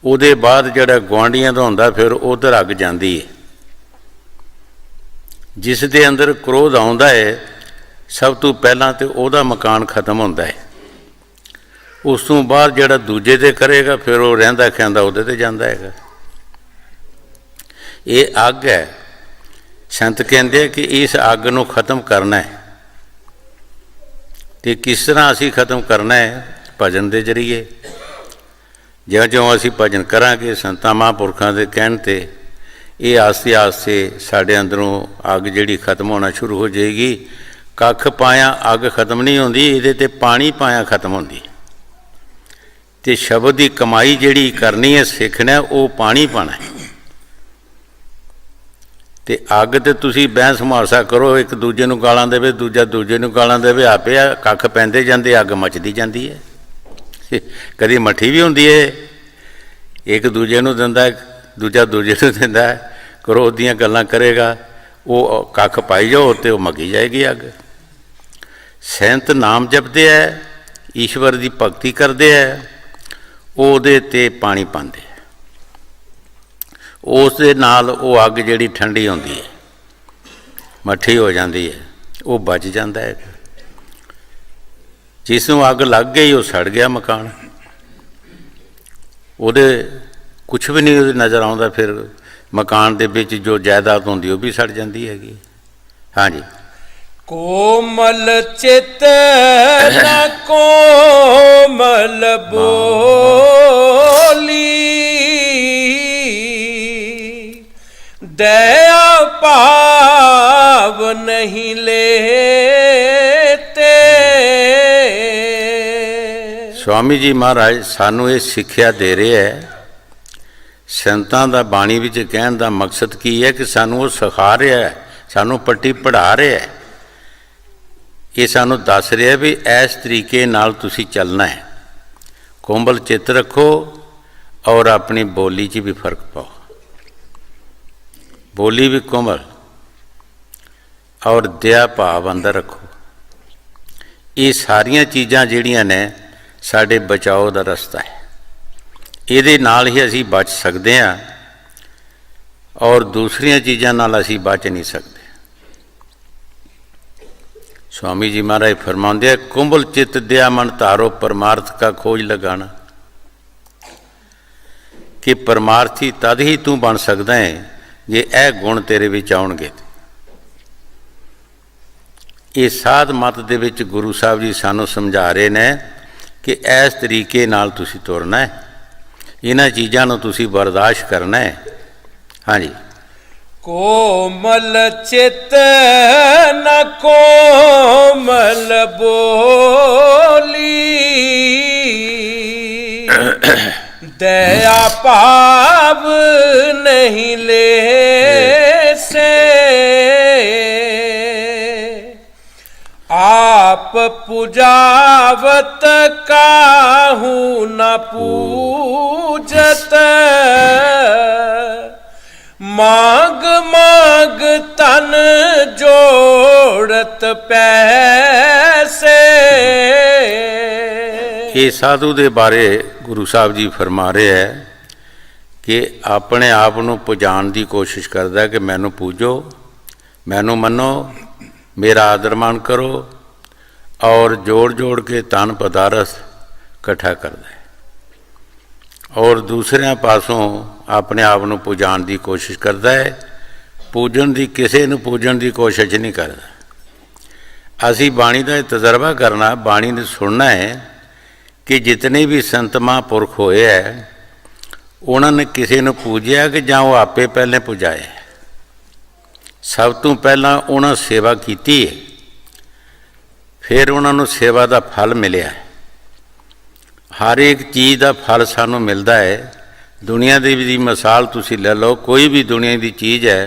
ਉਹਦੇ ਬਾਅਦ ਜਿਹੜਾ ਗੁਆਂਢੀਆਂ ਦਾ ਹੁੰਦਾ ਫਿਰ ਉੱਧਰ ਅੱਗ ਜਾਂਦੀ ਹੈ। ਜਿਸ ਦੇ ਅੰਦਰ ਕ੍ਰੋਧ ਆਉਂਦਾ ਹੈ ਸਭ ਤੋਂ ਪਹਿਲਾਂ ਤਾਂ ਉਹਦਾ ਮਕਾਨ ਖਤਮ ਹੁੰਦਾ ਹੈ, ਉਸ ਤੋਂ ਬਾਅਦ ਜਿਹੜਾ ਦੂਜੇ 'ਤੇ ਕਰੇਗਾ ਫਿਰ ਉਹ ਰਹਿੰਦਾ ਖਾਂਦਾ ਉਹਦੇ 'ਤੇ ਜਾਂਦਾ ਹੈਗਾ। ਇਹ ਅੱਗ ਹੈ। ਸੰਤ ਕਹਿੰਦੇ ਕਿ ਇਸ ਅੱਗ ਨੂੰ ਖਤਮ ਕਰਨਾ ਹੈ। ਅਤੇ ਕਿਸ ਤਰ੍ਹਾਂ ਅਸੀਂ ਖਤਮ ਕਰਨਾ ਹੈ? ਭਜਨ ਦੇ ਜ਼ਰੀਏ। ਜਿਉਂ-ਜਿਉਂ ਅਸੀਂ ਭਜਨ ਕਰਾਂਗੇ ਸੰਤਾਂ ਮਹਾਂਪੁਰਖਾਂ ਦੇ ਕਹਿਣ 'ਤੇ, ਇਹ ਆਸਤੇ ਆਸਤੇ ਸਾਡੇ ਅੰਦਰੋਂ ਅੱਗ ਜਿਹੜੀ ਖਤਮ ਹੋਣਾ ਸ਼ੁਰੂ ਹੋ ਜਾਏਗੀ। ਕੱਖ ਪਾਇਆ ਅੱਗ ਖਤਮ ਨਹੀਂ ਹੁੰਦੀ, ਇਹਦੇ 'ਤੇ ਪਾਣੀ ਪਾਇਆ ਖਤਮ ਹੁੰਦੀ। ਅਤੇ ਸ਼ਬਦ ਦੀ ਕਮਾਈ ਜਿਹੜੀ ਕਰਨੀ ਹੈ, ਸਿੱਖਣਾ, ਉਹ ਪਾਣੀ ਪਾਣਾ ਹੈ। ਅਤੇ ਅੱਗ 'ਤੇ ਤੁਸੀਂ ਬਹਿਸ ਮੁਹਾਸਾ ਕਰੋ, ਇੱਕ ਦੂਜੇ ਨੂੰ ਗਾਲਾਂ ਦੇਵੇ, ਦੂਜਾ ਦੂਜੇ ਨੂੰ ਗਾਲਾਂ ਦੇਵੇ, ਆਪੇ ਕੱਖ ਪੈਂਦੇ ਜਾਂਦੇ, ਅੱਗ ਮੱਚਦੀ ਜਾਂਦੀ ਹੈ। ਕਦੀ ਮੱਠੀ ਵੀ ਹੁੰਦੀ ਹੈ, ਇੱਕ ਦੂਜੇ ਨੂੰ ਦਿੰਦਾ, ਦੂਜਾ ਦੂਜੇ ਨੂੰ ਦਿੰਦਾ, ਕ੍ਰੋਧ ਦੀਆਂ ਗੱਲਾਂ ਕਰੇਗਾ, ਉਹ ਕੱਖ ਪਾਈ ਜਾਓ ਅਤੇ ਉਹ ਮੱਗੀ ਜਾਏਗੀ ਅੱਗ। ਸੈਂਤ ਨਾਮ ਜਪਦੇ ਹੈ, ਈਸ਼ਵਰ ਦੀ ਭਗਤੀ ਕਰਦੇ ਹੈ, ਉਹਦੇ 'ਤੇ ਪਾਣੀ ਪਾਉਂਦੇ ਹੈ, ਉਸ ਦੇ ਨਾਲ ਉਹ ਅੱਗ ਜਿਹੜੀ ਠੰਡੀ ਹੁੰਦੀ ਹੈ, ਮੱਠੀ ਹੋ ਜਾਂਦੀ ਹੈ, ਉਹ ਬਚ ਜਾਂਦਾ ਹੈ। ਜਿਸ ਨੂੰ ਅੱਗ ਲੱਗ ਗਈ ਉਹ ਸੜ ਗਿਆ ਮਕਾਨ, ਉਹਦੇ ਕੁਛ ਵੀ ਨਹੀਂ ਉਹਦੇ ਨਜ਼ਰ ਆਉਂਦਾ। ਫਿਰ ਮਕਾਨ ਦੇ ਵਿੱਚ ਜੋ ਜਾਇਦਾਦ ਹੁੰਦੀ ਉਹ ਵੀ ਸੜ ਜਾਂਦੀ ਹੈਗੀ। ਹਾਂਜੀ। कोमल चित न कोमल बोली, दया पाव नहीं लेते। स्वामी जी महाराज सानू ये सिक्ख्या दे रहे है। संतां दा बाणी विच कहण दा मकसद की है कि सानू वो सिखा रहा है, सानू पट्टी पढ़ा रहा है, ये सानू दस रहा भी इस तरीके नाल तुसी चलना है। ਕੋਮਲ ਚਿੱਤ ਰੱਖੋ ਔਰ ਆਪਣੀ ਬੋਲੀ 'ਚ ਵੀ ਫਰਕ ਪਾਓ। ਬੋਲੀ ਵੀ ਕੋਮਲ ਔਰ ਦਇਆ ਭਾਵ ਅੰਦਰ ਰੱਖੋ। ਇਹ ਸਾਰੀਆਂ ਚੀਜ਼ਾਂ ਜਿਹੜੀਆਂ ਨੇ ਸਾਡੇ ਬਚਾਓ ਦਾ ਰਸਤਾ ਹੈ। ਇਹਦੇ ਨਾਲ ਹੀ ਅਸੀਂ ਬਚ ਸਕਦੇ ਹਾਂ ਔਰ ਦੂਸਰੀਆਂ ਚੀਜ਼ਾਂ ਨਾਲ ਅਸੀਂ ਬਚ ਨਹੀਂ ਸਕਦੇ। स्वामी जी महाराज फरमाते हैं, कुंभल चित्त दया मन तारो परमार्थ का खोज लगाना, कि परमार्थी तद ही तू बन सकता है जे यह गुण तेरे विच आउणगे। ये साध मत दे विच गुरु साहब जी सानू समझा रहे ने कि इस तरीके नाल तुसी तुरना है, इन्हां चीज़ां नूं तुसी बर्दाश्त करना है। हाँ जी। कोमल चित न कोमल बोली, दया पाव नहीं ले से, आप पूजावत काहू न पूजत, माग माग तन जोड़त पैसे। ये साधु दे बारे गुरु साहब जी फरमा रहे हैं कि अपने आप नूं पुजाण दी कोशिश करता है कि मैनू पूजो, मैनू मनो, मेरा आदर मान करो, और जोड़ जोड़ के धन पदारथ इकट्ठा करता है और दूसरिਆਂ पासों अपने आप ਨੂੰ ਪੁਜਾਣ ਦੀ कोशिश करता है। पूजन ਦੀ ਕਿਸੇ ਨੂੰ पूजन ਦੀ कोशिश नहीं करता। ਅਸੀਂ ਬਾਣੀ ਦਾ ਤਜਰਬਾ करना, ਬਾਣੀ ਨੂੰ सुनना है कि जितने भी संत महापुरख होए है उन्होंने किसी ਨੂੰ पूजिया कि ਜਾਂ ਉਹ ਆਪੇ ਪਹਿਲੇ ਪੁਜਾਏ। ਸਭ ਤੋਂ ਪਹਿਲਾਂ ਉਹਨਾਂ सेवा ਕੀਤੀ है, फिर उन्होंने सेवा का फल मिलिया है। हर एक चीज़ का फल सानू मिलता है। दुनिया की मिसाल तुसी ले लो, कोई भी दुनिया की चीज़ है,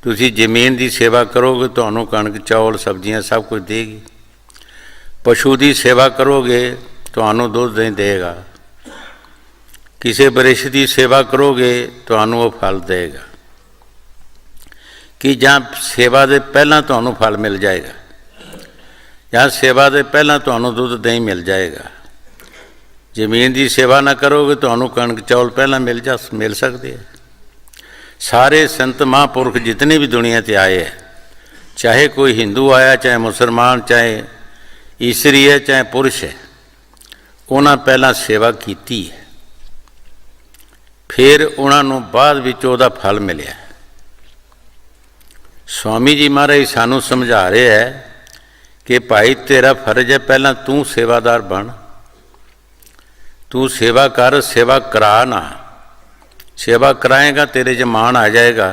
तुसी जमीन की सेवा करोगे तो कणक चौल सब्जियां सब कुछ देगी। पशु की सेवा करोगे तो दुध नहीं देगा। किसी वृक्ष की सेवा करोगे तो वो फल देगा। कि जहाँ सेवा के पहला तो फल मिल जाएगा, जहाँ सेवा के पहला तो दुध नहीं मिल जाएगा। जमीन की सेवा ना करोगे तो कणक चौल पहला मिल सकते हैं। सारे संत महापुरख जितने भी दुनिया से आए हैं, चाहे कोई हिंदू आया, चाहे मुसलमान, चाहे ईसरी है, चाहे पुरुष है, उन्होंने पहला सेवा की है, फिर उन्होंने बाद विच उहदा फल मिले। स्वामी जी महाराज सानू समझा रहे हैं कि भाई तेरा फर्ज है पहला तू सेवादार बन, तू सेवा कर, सेवा करा ना। सेवा कराएगा तेरे च मान आ जाएगा,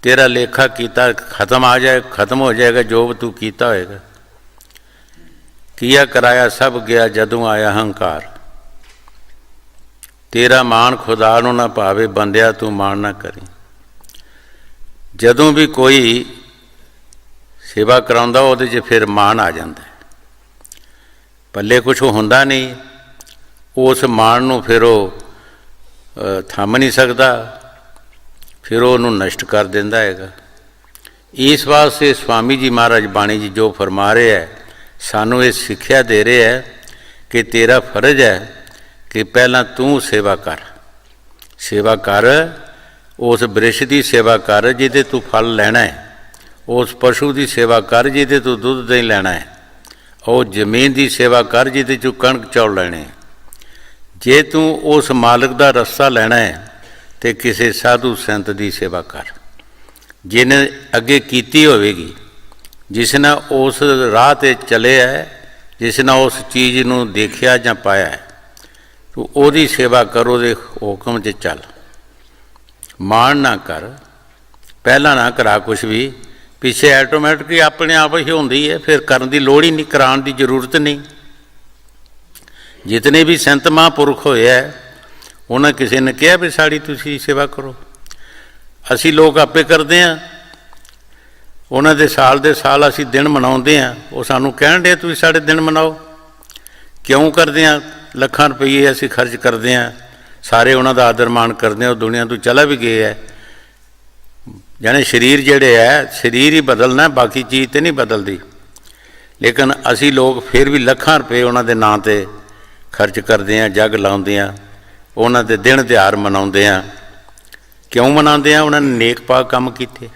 तेरा लेखा कीता खत्म आ जाए, खत्म हो जाएगा जो तू कीता होएगा। किया कराया सब गया जदों आया हंकार, तेरा मान खुदा नूं ना भावे, बंदिया तू मान ना करी। जदों भी कोई सेवा कराउंदा उहदे च फिर मान आ जाता है, पल्ले कुछ हुंदा नहीं, उस मान नूं फिर वो थम नहीं सकता, फिर उन्होंने नष्ट कर देंदा हैगा। इस वास्ते स्वामी जी महाराज बाणी जी जो फरमा रहे हैं, सानू ये सिक्ख्या दे रहे हैं कि तेरा फर्ज है कि पहला तू सेवा कर, सेवा कर, उस वृक्ष की सेवा कर जिहदे तू फल लेना है, उस पशु की सेवा कर जिहदे तू दुध दही लेना है, और जमीन की सेवा कर जिहदे तू कणक चौल लेने हैं। जे तू उस मालिक का रस्ता लेना है तो किसी साधु संत की सेवा कर, जिन्हें अगे कीती होवेगी, जिसने उस राह ते चले है, जिसने उस चीज़ नूं देखिया जां पाया है, तो ओदी सेवा करो, दे हुक्म च चल, मान ना कर, पहला ना करा कुछ भी, पिछे ऐटोमैटिक ही अपने आप ही होंदी है, फिर करन दी लोड़ ही नहीं, कराउण दी जरूरत नहीं। जितने भी संत महापुरख होए है, उन्हें किसी ने कहा भी साड़ी तुसी सेवा करो, असी लोग आपे करते हैं। उन्होंने साल असी दिन मनाते हैं, वो सानू कहण दे तुसीं साडे दिन मनाओ। ਕਿਉਂ ਕਰਦੇ ਹਾਂ? ਲੱਖਾਂ ਰੁਪਈਏ ਅਸੀਂ ਖਰਚ ਕਰਦੇ ਹਾਂ, ਸਾਰੇ ਉਹਨਾਂ ਦਾ ਆਦਰ ਮਾਣ ਕਰਦੇ ਹਾਂ, ਉਹ ਦੁਨੀਆ ਤੋਂ ਚਲਾ ਵੀ ਗਏ ਹੈ। ਜਾਣੇ ਸਰੀਰ ਜਿਹੜੇ ਹੈ, ਸਰੀਰ ਹੀ ਬਦਲਣਾ, ਬਾਕੀ ਚੀਜ਼ ਤਾਂ ਨਹੀਂ ਬਦਲਦੀ। ਲੇਕਿਨ ਅਸੀਂ ਲੋਕ ਫਿਰ ਵੀ ਲੱਖਾਂ ਰੁਪਏ ਉਹਨਾਂ ਦੇ ਨਾਂ 'ਤੇ ਖਰਚ ਕਰਦੇ ਹਾਂ, ਜੱਗ ਲਾਉਂਦੇ ਹਾਂ, ਉਹਨਾਂ ਦੇ ਦਿਨ ਤਿਉਹਾਰ ਮਨਾਉਂਦੇ ਹਾਂ। ਕਿਉਂ ਮਨਾਉਂਦੇ ਹਾਂ? ਉਹਨਾਂ ਨੇ ਨੇਕ ਪਾਕ ਕੰਮ ਕੀਤੇ,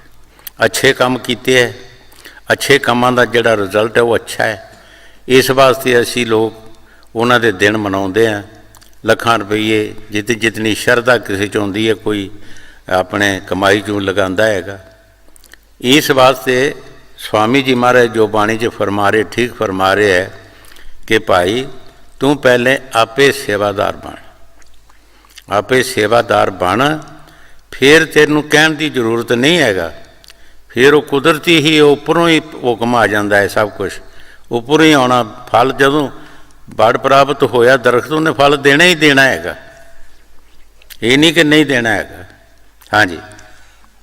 ਅੱਛੇ ਕੰਮ ਕੀਤੇ ਹੈ, ਅੱਛੇ ਕੰਮਾਂ ਦਾ ਜਿਹੜਾ ਰਿਜ਼ਲਟ ਹੈ ਉਹ ਅੱਛਾ ਹੈ। ਇਸ ਵਾਸਤੇ ਅਸੀਂ ਲੋਕ ਉਹਨਾਂ ਦੇ ਦਿਨ ਮਨਾਉਂਦੇ ਹਾਂ। ਲੱਖਾਂ ਰੁਪਈਏ ਜਿਤਨੀ ਸ਼ਰਧਾ ਕਿਸੇ 'ਚ ਹੁੰਦੀ ਹੈ, ਕੋਈ ਆਪਣੇ ਕਮਾਈ 'ਚੋਂ ਲਗਾਉਂਦਾ ਹੈਗਾ। ਇਸ ਵਾਸਤੇ स्वामी जी महाराज जो बाणी 'ਚ फरमा रहे, ठीक फरमा रहे है कि भाई तू पहले आपे सेवादार बन, आपे सेवादार बन, फिर तेनू कहण की जरूरत नहीं हैगा। फिर वो कुदरती ही उपरों ही हुक्म आ जाता है, सब कुछ उपरों ही आना। फल जदों बड़ प्राप्त होया दरख्त उन्हें फल देना ही देना हैगा, ये नहीं कि नहीं देना हैगा। हाँ जी।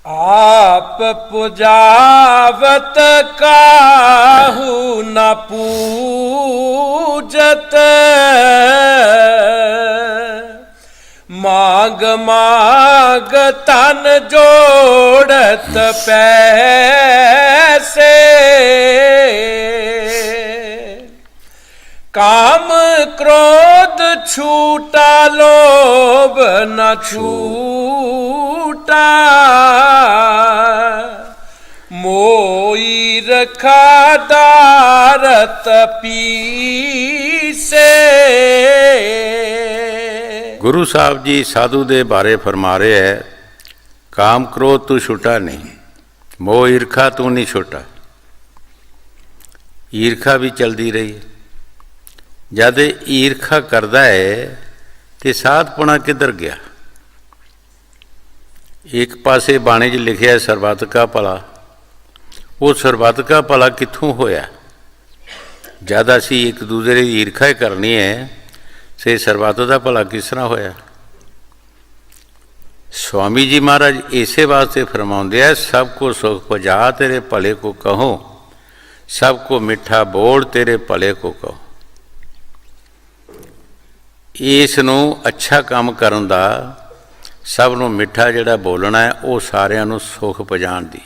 आप पुजावत काहू न पूजत, माग माग तन जोड़त पैसे, काम क्रोध छूटा लोभ न छूटा, मोई रखा दारत पीसे। गुरु साहब जी साधु दे बारे फरमा रहे है, काम क्रोध तू छुटा नहीं, मोह ईर्खा तू नहीं छुटा। ईर्खा भी चलती रही, जद ईर्खा करता है तो साधपुणा किधर गया? एक पासे बाणी 'ਚ लिखिया सरबत का भला, वो सरबत का भला कित्थों होया? जद असी एक दूसरे की ईर्खा करनी है से सरबत का भला किस तरह होया? स्वामी जी महाराज इसे वास्ते फरमाउंदे है, सबको सुख पजा तेरे भले को कहो, सबको मिठा बोल तेरे भले को कहो। इस नूं अच्छा काम करन दा, सब नूं मिठा जिहड़ा बोलना है, वो सारिआं नूं सुख पजाण दी।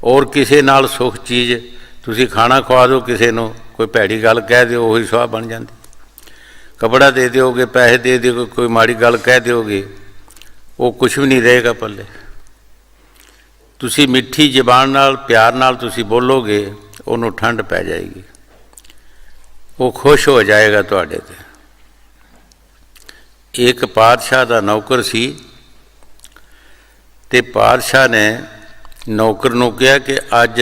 और किसी नाल सुख चीज़ तुसीं खाना खवा दो, किसी नूं कोई भैड़ी गल कह दिओ, उही सुआह बन जाती। कपड़ा दे दोगे, पैसे दे दोगे, कोई माड़ी गल कह दोगे, वो कुछ भी नहीं रहेगा पल्ले। तुसीं मिठी जबान नाल प्यार नाल तुसीं बोलोगे, उन्होंने ठंड पै जाएगी, वो खुश हो जाएगा तुहाडे ते। एक पातशाह का नौकर सी, ते पातशाह ने नौकर नूं कहा कि अज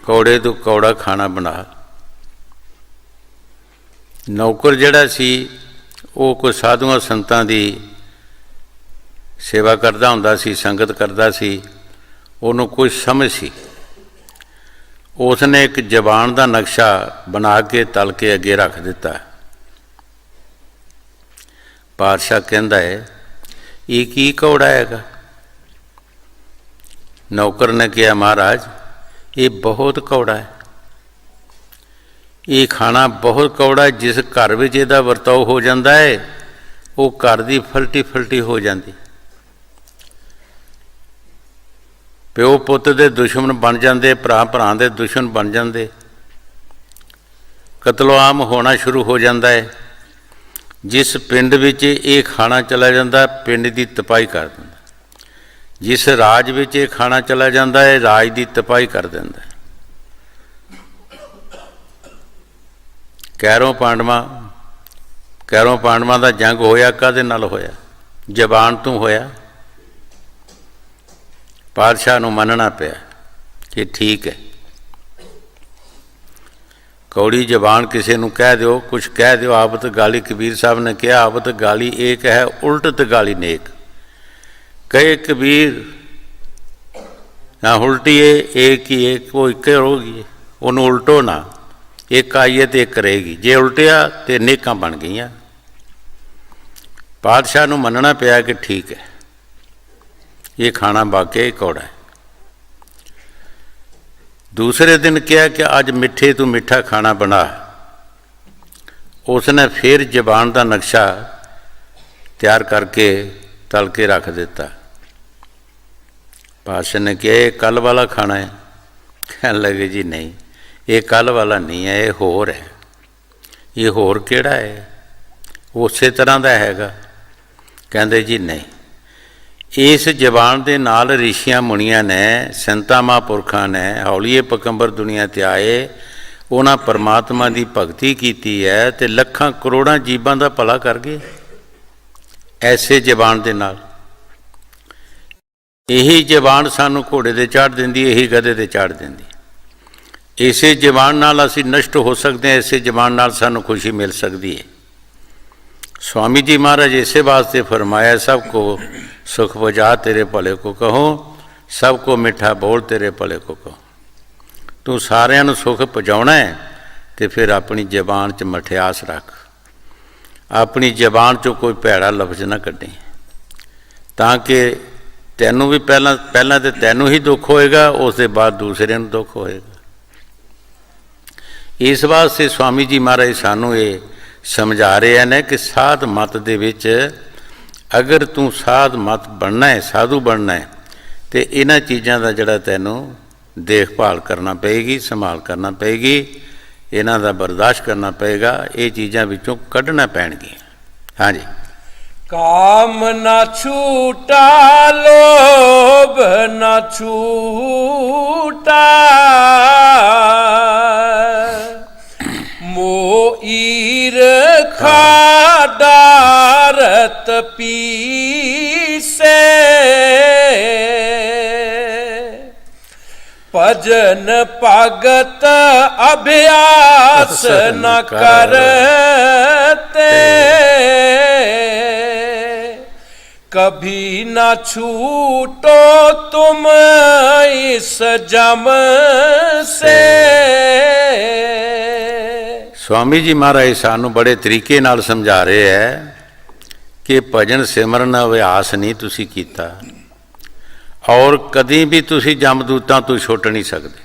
कौड़े तो कौड़ा खाना बना। नौकर जिहड़ा सी वो कोई साधुआं संतां दी सेवा करदा हुंदा सी, संगत करदा सी, उहनूं कुछ समझ सी। उसने एक जबान का नक्शा बना के तल के अगे रख दिता। पातशाह कहता है, ये की कौड़ा हैगा? नौकर ने कहा, महाराज ये बहुत कौड़ा है, ये खाना बहुत कौड़ा है। जिस घर में इसका वरताव हो जाता है, वो घर की फलटी फलटी हो जाती। प्यो पुत दे दुश्मन बन जाते, भरा भरा दे दुश्मन बन जाते, कतलोआम होना शुरू हो जाता है। जिस पिंड विच ये खाना चला जाता, पिंड की तपाई कर दिंदा। जिस राज विच ये खाना चला जाता है, राज की तपाई कर दिंदा। कैरों पांडवां दा जंग होया काहदे नाल होया? जबान तो होया। पातशाह नूं मनना पिया कि ठीक है, कौड़ी जबान किसी नूं कह दो, कुछ कह दो। आबत गाली कबीर साहब ने कहा, आबत गाली एक है, उल्टत गाली नेक। कहे कबीर ना उल्टी है, एक ही एक, वो एक होगी, उन्होंने उल्टो ना, एक आईए तो एक रहेगी। जे उल्टिया तो नेकां बन गई। पातशाह नूं मनना पिया कि ठीक है, ये खाना वाकई कौड़ा है। दूसरे दिन कहा कि अज मिठे तू मिठा खाना बना। ਉਸਨੇ ਫਿਰ ਜ਼ਬਾਨ ਦਾ ਨਕਸ਼ਾ ਤਿਆਰ ਕਰਕੇ ਤਲ ਕੇ ਰੱਖ ਦਿੱਤਾ। ਪਾਤਸ਼ਾਹ ਨੇ ਕਿਹਾ ਇਹ ਕੱਲ੍ਹ ਵਾਲਾ ਖਾਣਾ ਹੈ? ਕਹਿਣ ਲੱਗੇ ਜੀ ਨਹੀਂ, ਇਹ ਕੱਲ੍ਹ ਵਾਲਾ ਨਹੀਂ ਹੈ, ਇਹ ਹੋਰ ਹੈ। ਇਹ ਹੋਰ ਕਿਹੜਾ ਹੈ? ਉਸੇ ਤਰ੍ਹਾਂ ਦਾ ਹੈਗਾ। ਕਹਿੰਦੇ ਜੀ ਨਹੀਂ, ਇਸ ਜ਼ਬਾਨ ਦੇ ਨਾਲ ਰਿਸ਼ੀਆਂ ਮੁਨੀਆਂ ਨੇ, ਸੰਤਾਂ ਮਹਾਂਪੁਰਖਾਂ ਨੇ ਹੌਲੀਏ ਪਕੰਬਰ ਦੁਨੀਆ 'ਤੇ ਆਏ, ਉਹਨਾਂ ਪਰਮਾਤਮਾ ਦੀ ਭਗਤੀ ਕੀਤੀ ਹੈ ਅਤੇ ਲੱਖਾਂ ਕਰੋੜਾਂ ਜੀਵਾਂ ਦਾ ਭਲਾ ਕਰ ਗਏ ਐਸੇ ਜ਼ਬਾਨ ਦੇ ਨਾਲ। ਇਹੀ ਜ਼ਬਾਨ ਸਾਨੂੰ ਘੋੜੇ 'ਤੇ ਚਾੜ੍ਹ ਦਿੰਦੀ, ਇਹੀ ਗਧੇ 'ਤੇ ਚਾੜ੍ਹ ਦਿੰਦੀ। ਇਸੇ ਜ਼ਬਾਨ ਨਾਲ ਅਸੀਂ ਨਸ਼ਟ ਹੋ ਸਕਦੇ ਹਾਂ, ਇਸੇ ਜ਼ਬਾਨ ਨਾਲ ਸਾਨੂੰ ਖੁਸ਼ੀ ਮਿਲ ਸਕਦੀ ਹੈ। स्वामी जी महाराज इसे वास्ते फरमाया, सबको सुख बुझा तेरे भले को कहो, सबको मिठा बोल तेरे भले को कहो। तू सारिਆਂ ਨੂੰ सुख पहुँचाना है तो फिर अपनी जबान च मठियास रख, अपनी जबान चो कोई भैड़ा लफ्ज़ ना कढ़ी, ताकि तैनू भी पहला तो तैनू ही दुख होएगा, उसके बाद दूसरे नू दुख होएगा। इस वास्ते स्वामी जी महाराज सानू ये समझा रहे हैं कि साध मत दे विच अगर तू साध मत बनना है, साधु बनना है, तो इन्हां चीज़ां दा जिहड़ा तैनू देखभाल करना पेगी, संभाल करना पेगी, इन्हां दा बर्दाश्त करना पेगा, ये चीज़ां विचों कढ़ना पैणगियां। हाँ जी। काम ना छूटा लोभ ना छूटा, मोईर खाडारत पीसे, भजन भगत अभ्यास न करते, कभी न छूटो तुम इस जम से। स्वामी जी महाराज सानू बड़े तरीके नाल समझा रहे हैं कि भजन सिमरन अभ्यास नहीं तुसी कीता और कदी भी तुसी जमदूतां तो छुट नहीं सकते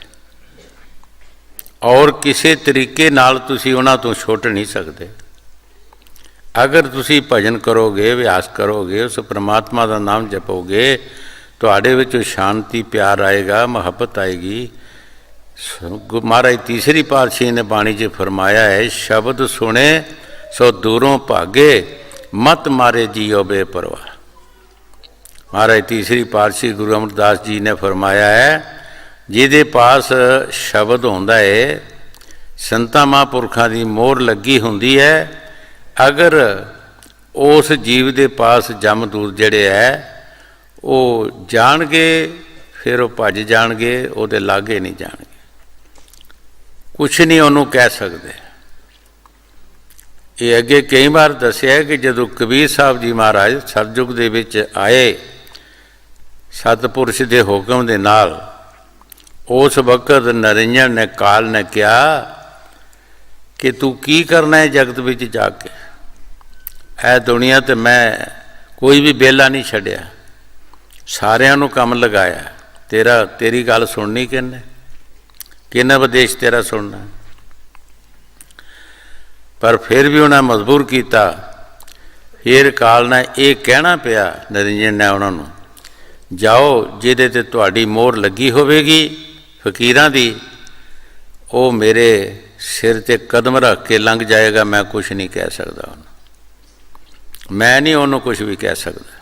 और किसी तरीके नाल तुसी उन्हां तो छुट नहीं सकते। अगर तुसी भजन करोगे, अभ्यास करोगे, उस परमात्मा का नाम जपोगे, तुहाडे विच शांति प्यार आएगा, मुहब्बत आएगी। महाराज तीसरी पातशाही ने बाणी च फरमाया है, शब्द सुने सो दूरों भागे, मत मारे जियो बेपरवाह। महाराज तीसरी पातशाही गुरु अमरदास जी ने फरमाया है, जिहदे पास शब्द होंदा है, संतां महापुरखां दी मोहर लगी हुंदी है, अगर उस जीव दे पास जमदूत जिहड़े है वो जाणगे, फिर वो भज जाणगे, उहदे लागे नहीं जाणगे, कुछ नहीं उन्होंने कह सकते। ये अगे कई बार दसिया कि जदों कबीर साहब जी महाराज सतयुग दे विच आए सतपुरुष के हुक्म दे नाल, उस वक्त नरिंजन ने काल ने कहा कि तू की करना है जगत विच जाके, ऐ दुनिया ते मैं कोई भी बेला नहीं छड्या, सारियां नूं काम लगाया, तेरी गल सुननी किन्ने उपदेश तेरा सुनना। पर फिर भी उन्हें मजबूर किया। फिर काल ने यह कहना पिया नरिंजन ने उन्होंने, जाओ जिहदे ते तुहाडी मोहर लगी होवेगी फकीरां दी, वो मेरे सिर ते कदम रख के लंघ जाएगा, मैं कुछ नहीं कह सकता उन्होंने, मैं नहीं उन्होंने कुछ भी कह सकता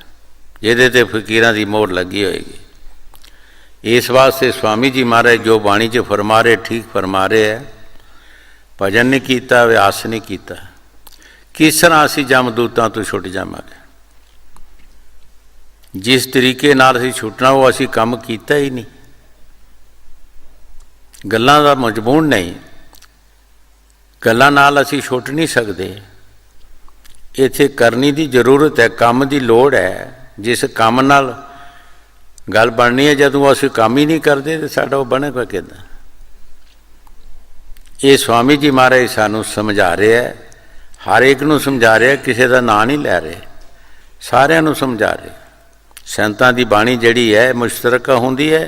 जिहदे ते फकीरां दी मोहर लगी होएगी। इस वास्ते स्वामी जी महाराज जो बाणी च फरमा रहे ठीक फरमा रहे है, भजन नहीं किया, अभ्यास नहीं किया, किस तरह असी जमदूतां तो छुट जावांगे। जिस तरीके नाल असी छुटना वो असी काम किया ही नहीं, गल्लां दा मजमून नहीं, गल्लां नाल असी छुट नहीं सकते। इत्थे करनी दी जरूरत है, काम की लोड़ है। जिस काम नाल गल बननी है, जदों असीं काम ही नहीं करते तो साडा वो बनेगा किदां। ये स्वामी जी महाराज सानू समझा रहे हैं, हर एक नूं समझा रहे, किसी का नाम नहीं लै रहे, सारिਆਂ नूं समझा रहे। संतां दी बाणी जिहड़ी है मुश्तरका हुंदी है,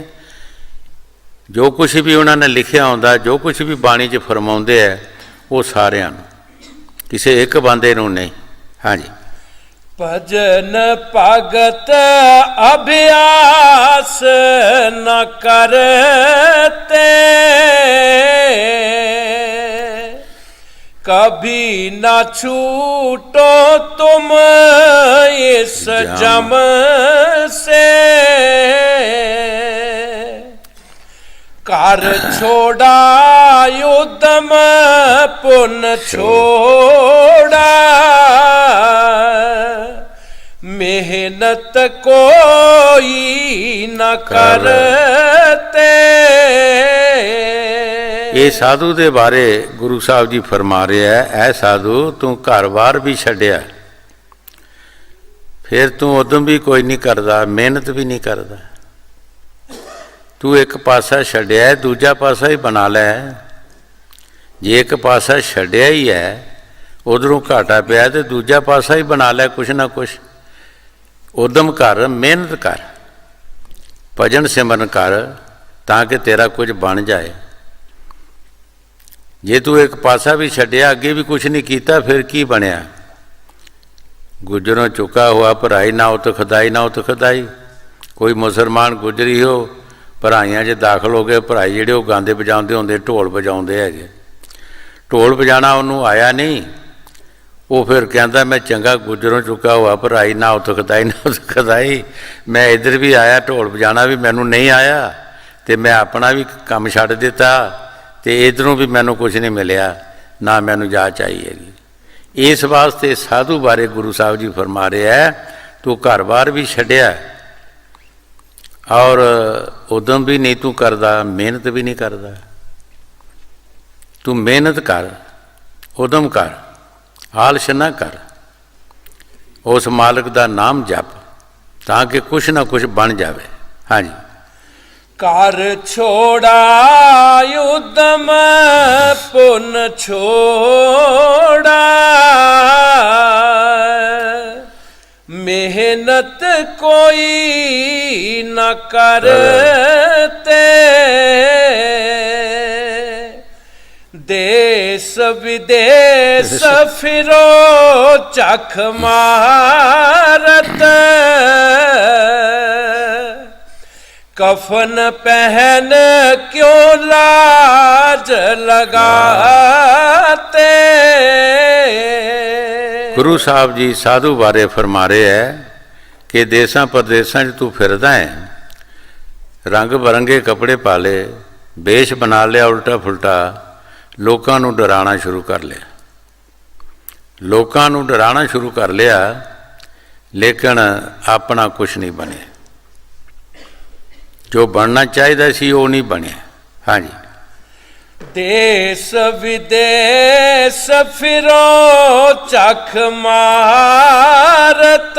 जो कुछ भी उन्होंने लिखिया हुंदा, जो कुछ भी बाणी च फरमाउंदे है, वो सारिਆਂ नूं ਕਿਸੇ ਇੱਕ ਬੰਦੇ ਨੂੰ ਨਹੀਂ। ਹਾਂਜੀ। ਭਜਨ ਭਗਤ ਅਭਿਆਸ ਨ ਕਰਤੇ, कभी ना छूटो तुम इस जम से, कर छोड़ा युद्धम पुन छोड़ा, मेहनत कोई न करते। ਇਹ ਸਾਧੂ ਦੇ ਬਾਰੇ ਗੁਰੂ ਸਾਹਿਬ ਜੀ ਫਰਮਾ ਰਿਹਾ ਹੈ, ਐ ਸਾਧੂ ਤੂੰ ਘਰ-ਬਾਰ ਵੀ ਛੱਡਿਆ, ਫਿਰ ਤੂੰ ਉਦਮ ਵੀ ਕੋਈ ਨਹੀਂ ਕਰਦਾ, ਮਿਹਨਤ ਵੀ ਨਹੀਂ ਕਰਦਾ। ਤੂੰ ਇੱਕ ਪਾਸਾ ਛੱਡਿਆ, ਦੂਜਾ ਪਾਸਾ ਹੀ ਬਣਾ ਲੈ। ਜੇ ਇੱਕ ਪਾਸਾ ਛੱਡਿਆ ਹੀ ਹੈ, ਉਧਰੋਂ ਘਾਟਾ ਪਿਆ ਤੇ ਦੂਜਾ ਪਾਸਾ ਹੀ ਬਣਾ ਲੈ, ਕੁਛ ਨਾ ਕੁਛ ਉਦਮ ਕਰ, ਮਿਹਨਤ ਕਰ, ਭਜਨ ਸਿਮਰਨ ਕਰ, ਤਾਂ ਕਿ ਤੇਰਾ ਕੁਝ ਬਣ ਜਾਏ। ਜੇ ਤੂੰ ਇੱਕ ਪਾਸਾ ਵੀ ਛੱਡਿਆ, ਅੱਗੇ ਵੀ ਕੁਛ ਨਹੀਂ ਕੀਤਾ, ਫਿਰ ਕੀ ਬਣਿਆ? ਗੁਜਰੋਂ ਚੁੱਕਾ ਹੋਇਆ ਭਰਾਈ ਨਾ ਉਤ ਖਦਾਈ ਨਾ ਉਤ ਖਦਾਈ। ਕੋਈ ਮੁਸਲਮਾਨ ਗੁਜਰੀ ਹੋ, ਭਰਾਈਆਂ 'ਚ ਦਾਖਲ ਹੋ ਗਏ, ਭਰਾਈ ਜਿਹੜੇ ਉਹ ਗਾਉਂਦੇ ਵਜਾਉਂਦੇ ਹੁੰਦੇ, ਢੋਲ ਵਜਾਉਂਦੇ ਹੈਗੇ, ਢੋਲ ਵਜਾਣਾ ਉਹਨੂੰ ਆਇਆ ਨਹੀਂ, ਉਹ ਫਿਰ ਕਹਿੰਦਾ ਮੈਂ ਚੰਗਾ ਗੁਜਰੋਂ ਚੁੱਕਾ ਹੋਇਆ ਭਰਾਈ ਨਾ ਉਤ ਖਦਾਈ ਨਾ ਉਤ ਖਦਾਈ, ਮੈਂ ਇੱਧਰ ਵੀ ਆਇਆ, ਢੋਲ ਵਜਾਣਾ ਵੀ ਮੈਨੂੰ ਨਹੀਂ ਆਇਆ, ਅਤੇ ਮੈਂ ਆਪਣਾ ਵੀ ਕੰਮ ਛੱਡ ਦਿੱਤਾ, ਅਤੇ ਇੱਧਰੋਂ ਵੀ ਮੈਨੂੰ ਕੁਛ ਨਹੀਂ ਮਿਲਿਆ, ਨਾ ਮੈਨੂੰ ਜਾਚ ਆਈ ਹੈਗੀ। ਇਸ ਵਾਸਤੇ ਸਾਧੂ ਬਾਰੇ ਗੁਰੂ ਸਾਹਿਬ ਜੀ ਫਰਮਾ ਰਿਹਾ ਹੈ, ਤੂੰ ਘਰ-ਬਾਰ ਵੀ ਛੱਡਿਆ ਔਰ ਉਦਮ ਵੀ ਨਹੀਂ ਤੂੰ ਕਰਦਾ, ਮਿਹਨਤ ਵੀ ਨਹੀਂ ਕਰਦਾ। ਤੂੰ ਮਿਹਨਤ ਕਰ, ਉਦਮ ਕਰ, ਆਲਸ ਨਾ ਕਰ, ਉਸ ਮਾਲਕ ਦਾ ਨਾਮ ਜਪ, ਤਾਂ ਕਿ ਕੁਛ ਨਾ ਕੁਛ ਬਣ ਜਾਵੇ। ਹਾਂਜੀ। कर छोड़ा युद्धम पुन छोड़ा, मेहनत कोई न करते, देश विदेश फिरो चख मारत, कफन पहन क्यों लाज लगाते। ਗੁਰੂ ਸਾਹਿਬ ਜੀ ਸਾਧੂ ਬਾਰੇ ਫਰਮਾ ਰਹੇ ਹੈ ਕਿ ਦੇਸਾਂ ਪ੍ਰਦੇਸਾਂ 'ਚ ਤੂੰ ਫਿਰਦਾ ਹੈ, ਰੰਗ ਬਰੰਗੇ ਕੱਪੜੇ ਪਾ ਲਏ, ਵੇਸ਼ ਬਣਾ ਲਿਆ ਉਲਟਾ ਫੁਲਟਾ, ਲੋਕਾਂ ਨੂੰ ਡਰਾਉਣਾ ਸ਼ੁਰੂ ਕਰ ਲਿਆ, ਲੋਕਾਂ ਨੂੰ ਡਰਾਉਣਾ ਸ਼ੁਰੂ ਕਰ ਲਿਆ, ਲੇਕਿਨ ਆਪਣਾ ਕੁਛ ਨਹੀਂ ਬਣਿਆ, ਜੋ ਬਣਨਾ ਚਾਹੀਦਾ ਸੀ ਉਹ ਨਹੀਂ ਬਣਿਆ। ਹਾਂਜੀ। देश विदेश फिरो चख मारत,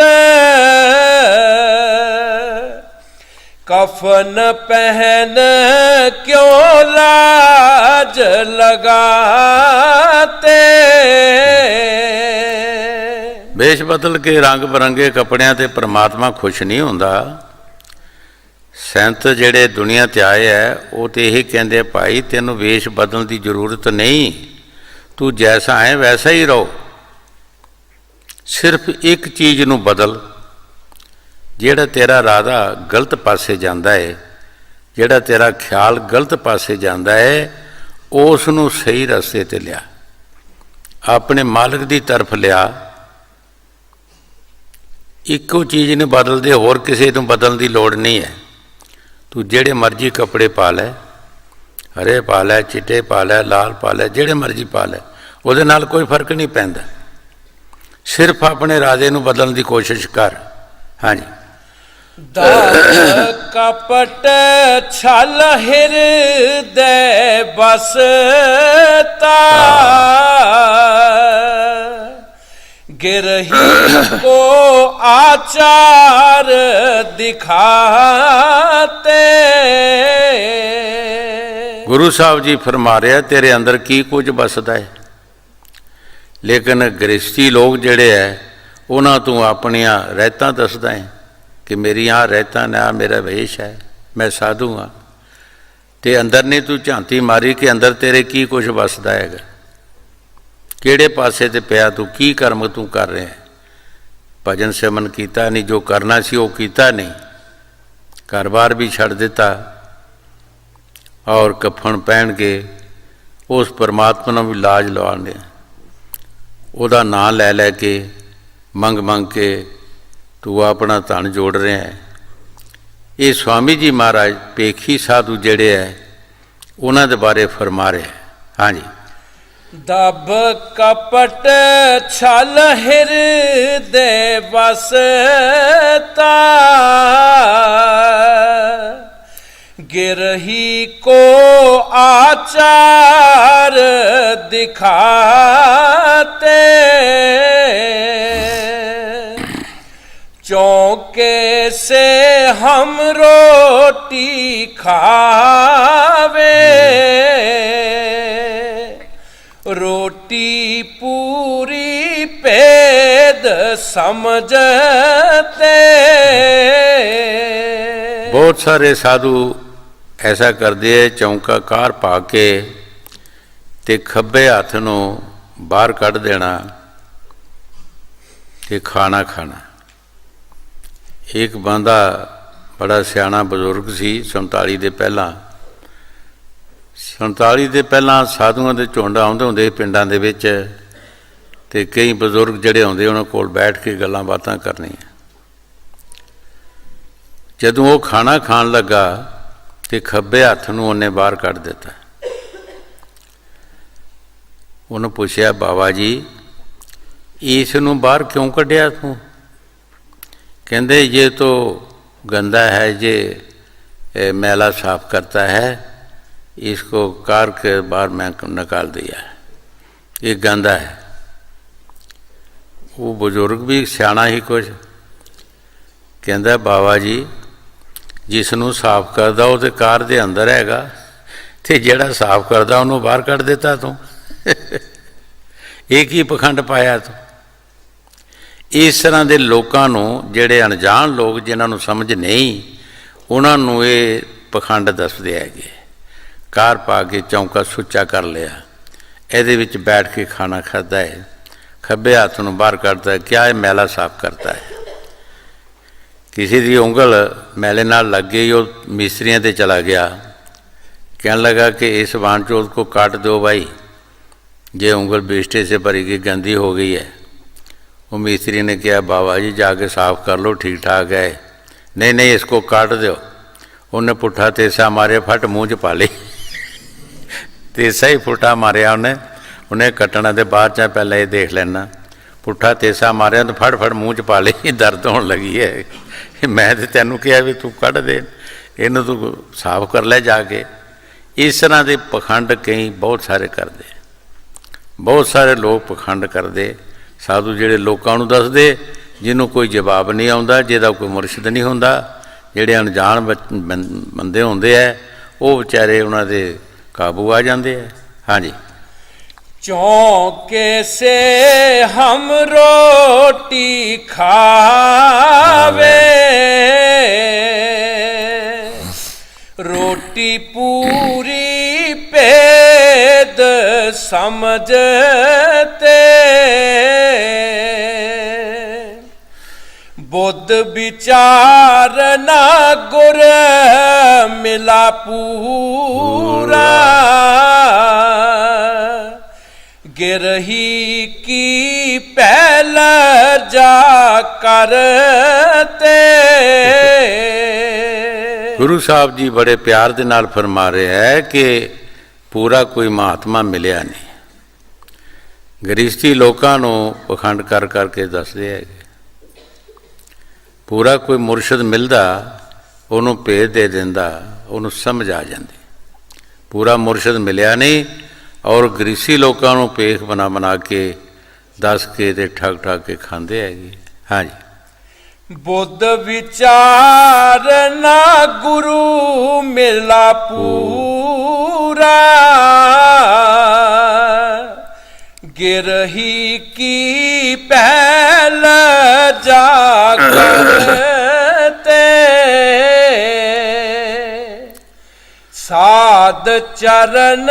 कफन पहन क्यों लाज लगाते। ਵੇਸ਼ ਬਦਲ ਕੇ ਰੰਗ ਬਰੰਗੇ ਕੱਪੜਿਆਂ 'ਤੇ ਪਰਮਾਤਮਾ ਖੁਸ਼ ਨਹੀਂ ਹੁੰਦਾ। ਸੰਤ ਜਿਹੜੇ ਦੁਨੀਆ 'ਤੇ ਆਏ ਹੈ ਉਹ ਤਾਂ ਇਹ ਕਹਿੰਦੇ ਭਾਈ ਤੈਨੂੰ ਵੇਸ਼ ਬਦਲਣ ਦੀ ਜ਼ਰੂਰਤ ਨਹੀਂ, ਤੂੰ ਜੈਸਾ ਹੈ ਵੈਸਾ ਹੀ ਰਹੋ, ਸਿਰਫ ਇੱਕ ਚੀਜ਼ ਨੂੰ ਬਦਲ, ਜਿਹੜਾ ਤੇਰਾ ਇਰਾਦਾ ਗਲਤ ਪਾਸੇ ਜਾਂਦਾ ਹੈ, ਜਿਹੜਾ ਤੇਰਾ ਖਿਆਲ ਗਲਤ ਪਾਸੇ ਜਾਂਦਾ ਹੈ, ਉਸ ਨੂੰ ਸਹੀ ਰਸਤੇ 'ਤੇ ਲਿਆ, ਆਪਣੇ ਮਾਲਕ ਦੀ ਤਰਫ ਲਿਆ। ਇੱਕੋ ਚੀਜ਼ ਨੂੰ ਬਦਲਦੇ, ਹੋਰ ਕਿਸੇ ਨੂੰ ਬਦਲਣ ਦੀ ਲੋੜ ਨਹੀਂ ਹੈ। ਤੂੰ ਜਿਹੜੇ ਮਰਜ਼ੀ ਕੱਪੜੇ ਪਾ ਲੈ, ਹਰੇ ਪਾ ਲੈ, ਚਿੱਟੇ ਪਾ ਲੈ, ਲਾਲ ਪਾ ਲੈ, ਜਿਹੜੇ ਮਰਜ਼ੀ ਪਾ ਲੈ, ਉਹਦੇ ਨਾਲ ਕੋਈ ਫਰਕ ਨਹੀਂ ਪੈਂਦਾ, ਸਿਰਫ ਆਪਣੇ ਇਰਾਦੇ ਨੂੰ ਬਦਲਣ ਦੀ ਕੋਸ਼ਿਸ਼ ਕਰ। ਹਾਂਜੀ। दान कपट छल हृदय बसता, गिरही को आचार दिखाते। ਗੁਰੂ ਸਾਹਿਬ ਜੀ ਫਰਮਾ ਰਿਹਾ ਤੇਰੇ ਅੰਦਰ ਕੀ ਕੁਝ ਬਸਦਾ ਹੈ, ਲੇਕਿਨ ਗ੍ਰਸਤੀ ਲੋਕ ਜਿਹੜੇ ਹੈ ਉਹਨਾਂ ਤੋਂ ਆਪਣੀਆਂ ਰਹਿਤਾਂ ਦੱਸਦਾ ਹੈ ਕਿ ਮੇਰੀ ਆਹ ਰਹਿਤਾਂ ਨੇ, ਆਹ ਮੇਰਾ ਵੇਸ਼ ਹੈ, ਮੈਂ ਸਾਧੂ ਹਾਂ, ਅਤੇ ਅੰਦਰ ਨੇ ਤੂੰ ਝਾਂਤੀ ਮਾਰੀ ਕਿ ਅੰਦਰ ਤੇਰੇ ਕੀ ਕੁਛ ਵਸਦਾ ਹੈਗਾ। ਕਿਹੜੇ ਪਾਸੇ ਤੇ ਪਿਆ ਤੂੰ, ਕੀ ਕਰਮ ਤੂੰ ਕਰ ਰਿਹਾ ਹੈ। ਭਜਨ ਸਿਮਰਨ ਕੀਤਾ ਨਹੀਂ, ਜੋ ਕਰਨਾ ਸੀ ਉਹ ਕੀਤਾ ਨਹੀਂ, ਘਰ-ਬਾਰ ਵੀ ਛੱਡ ਦਿੱਤਾ ਔਰ ਕਫਨ ਪਹਿਨ ਕੇ ਉਸ ਪਰਮਾਤਮਾ ਨੂੰ ਵੀ ਲਾਜ ਲਵਾਉਣ ਡਿਆ, ਉਹਦਾ ਨਾਂ ਲੈ ਲੈ ਕੇ ਮੰਗ ਮੰਗ ਕੇ ਤੂੰ ਆਪਣਾ ਧਨ ਜੋੜ ਰਿਹਾ ਹੈ। ਇਹ ਸਵਾਮੀ ਜੀ ਮਹਾਰਾਜ ਪੇਖੀ ਸਾਧੂ ਜਿਹੜੇ ਹੈ ਉਹਨਾਂ ਦੇ ਬਾਰੇ ਫਰਮਾ ਰਹੇ ਹੈ। ਹਾਂਜੀ। ਦਬ ਕਪਟ ਛਲ ਹਿਰਦੇ ਵਸਤਾ, ਗਿਰਹੀ ਕੋ ਆਚਾਰ ਦਿਖਾਤੇ, चौके से हम रोटी खावे, रोटी पूरी पेद समझते। बहुत सारे साधु ऐसा करते है, चौंका कार पा के ते खब्बे हथ नूं बाहर कढ़ देना ते खाना खाना। एक बंदा बड़ा सियाणा बजुर्ग सी, 47 ਦੇ ਪਹਿਲਾਂ 47 ਦੇ ਪਹਿਲਾਂ ਸਾਧੂਆਂ ਦੇ ਝੁੰਡ ਆਉਂਦੇ ਹੁੰਦੇ ਪਿੰਡਾਂ ਦੇ ਵਿੱਚ, ਤੇ ਕਈ ਬਜ਼ੁਰਗ ਜਿਹੜੇ ਆਉਂਦੇ ਉਹਨਾਂ ਕੋਲ ਬੈਠ ਕੇ ਗੱਲਾਂ ਬਾਤਾਂ ਕਰਨੀਆਂ। ਜਦੋਂ ਉਹ ਖਾਣਾ ਖਾਣ ਲੱਗਾ ਤੇ ਖੱਬੇ ਹੱਥ ਨੂੰ ਉਹਨੇ ਬਾਹਰ ਕੱਢ ਦਿੱਤਾ। ਉਹਨੂੰ ਪੁੱਛਿਆ, ਬਾਬਾ ਜੀ ਇਸ ਨੂੰ ਬਾਹਰ ਕਿਉਂ ਕੱਢਿਆ ਤੂੰ? कहते ये तो गंदा है, ये मैला साफ करता है, इसको कार के बाहर मैं निकाल दिया है, ये गंदा है। वो बुजुर्ग भी सियाणा ही कुछ कहता, बाबा जी जिसनों साफ करदा वो तो कार दे अंदर हैगा, ते जिहड़ा साफ करदा उन्होंने बाहर कढ़ दिता तूं। एक ही पखंड पाया तूं। इस तरह के लोगों ਜਿਹੜੇ अनजान लोग जिन्होंने समझ नहीं, उन्होंने ये पखंड दसते है। कार पा के चौंका सुच्चा कर लिया, ये बैठ के खाना खाता है, खब्बे हाथ में बाहर करता है, क्या ये मैला साफ करता है। किसी की उंगल मैले नाल लग गई, वो मिस्त्रियों से चला गया, कहने लगा कि इस वानचोद को काट दो भाई, ये उंगल बेस्टे से भरी गई, गंदी हो गई है। वो मिस्त्री ने कहा, बाबा जी जाके साफ कर लो, ठीक ठाक है। नहीं नहीं इसको काट दो। उन्हें पुट्ठा तेसा मारे, फट मूँह च पा ली। तेसा ही पुट्ठा मारिया उन्हें कट्टना तो बाद च पहले ये देख लेना, पुट्ठा तेसा मारिया तो फट फट मूँह च पा ली, दर्द होने लगी है। मैं तो तेनों कहा भी तू कढ़ दे, इनू तू साफ कर ले जाके। इस तरह के पखंड कई बहुत सारे करते, बहुत सारे लोग पखंड करते। साधु ਜਿਹੜੇ ਲੋਕਾਂ ਨੂੰ ਦੱਸਦੇ ਜਿਹਨੂੰ ਕੋਈ ਜਵਾਬ ਨਹੀਂ ਆਉਂਦਾ, ਜਿਹਦਾ ਕੋਈ ਮੁਰਸ਼ਿਦ ਨਹੀਂ ਹੁੰਦਾ, ਜਿਹੜੇ ਅਣਜਾਣ ਬੰਦੇ ਹੁੰਦੇ ਹੈ ਉਹ ਵਿਚਾਰੇ ਉਹਨਾਂ ਦੇ ਕਾਬੂ ਆ ਜਾਂਦੇ ਹੈ। ਹਾਂਜੀ। चौके से हम रोटी खावे, रोटी पूरी पेद समझते, बुद्ध विचार ना गुर मिला पूरा, गिरही की पहल जा करते। गुरु साहब जी बड़े प्यार दे नाल फरमा रहे है कि पूरा कोई महात्मा मिलिया नहीं, गृहस्थी लोगों को पखंड कर करके दसदे है। पूरा कोई मुरशद मिलता उन्होंने भेज दे दिंदा, उन्होंने समझ आ जाती। पूरा मुरशद मिलिया नहीं और गृहस्थी लोगों को पेख बना बना के दस के ते ठग ठग के खाते है। हाँ जी। बुद्ध विचार ना गुरु मिला पूरा, गिरही की पहल जा करते, ਸਾਧ ਚਰਨ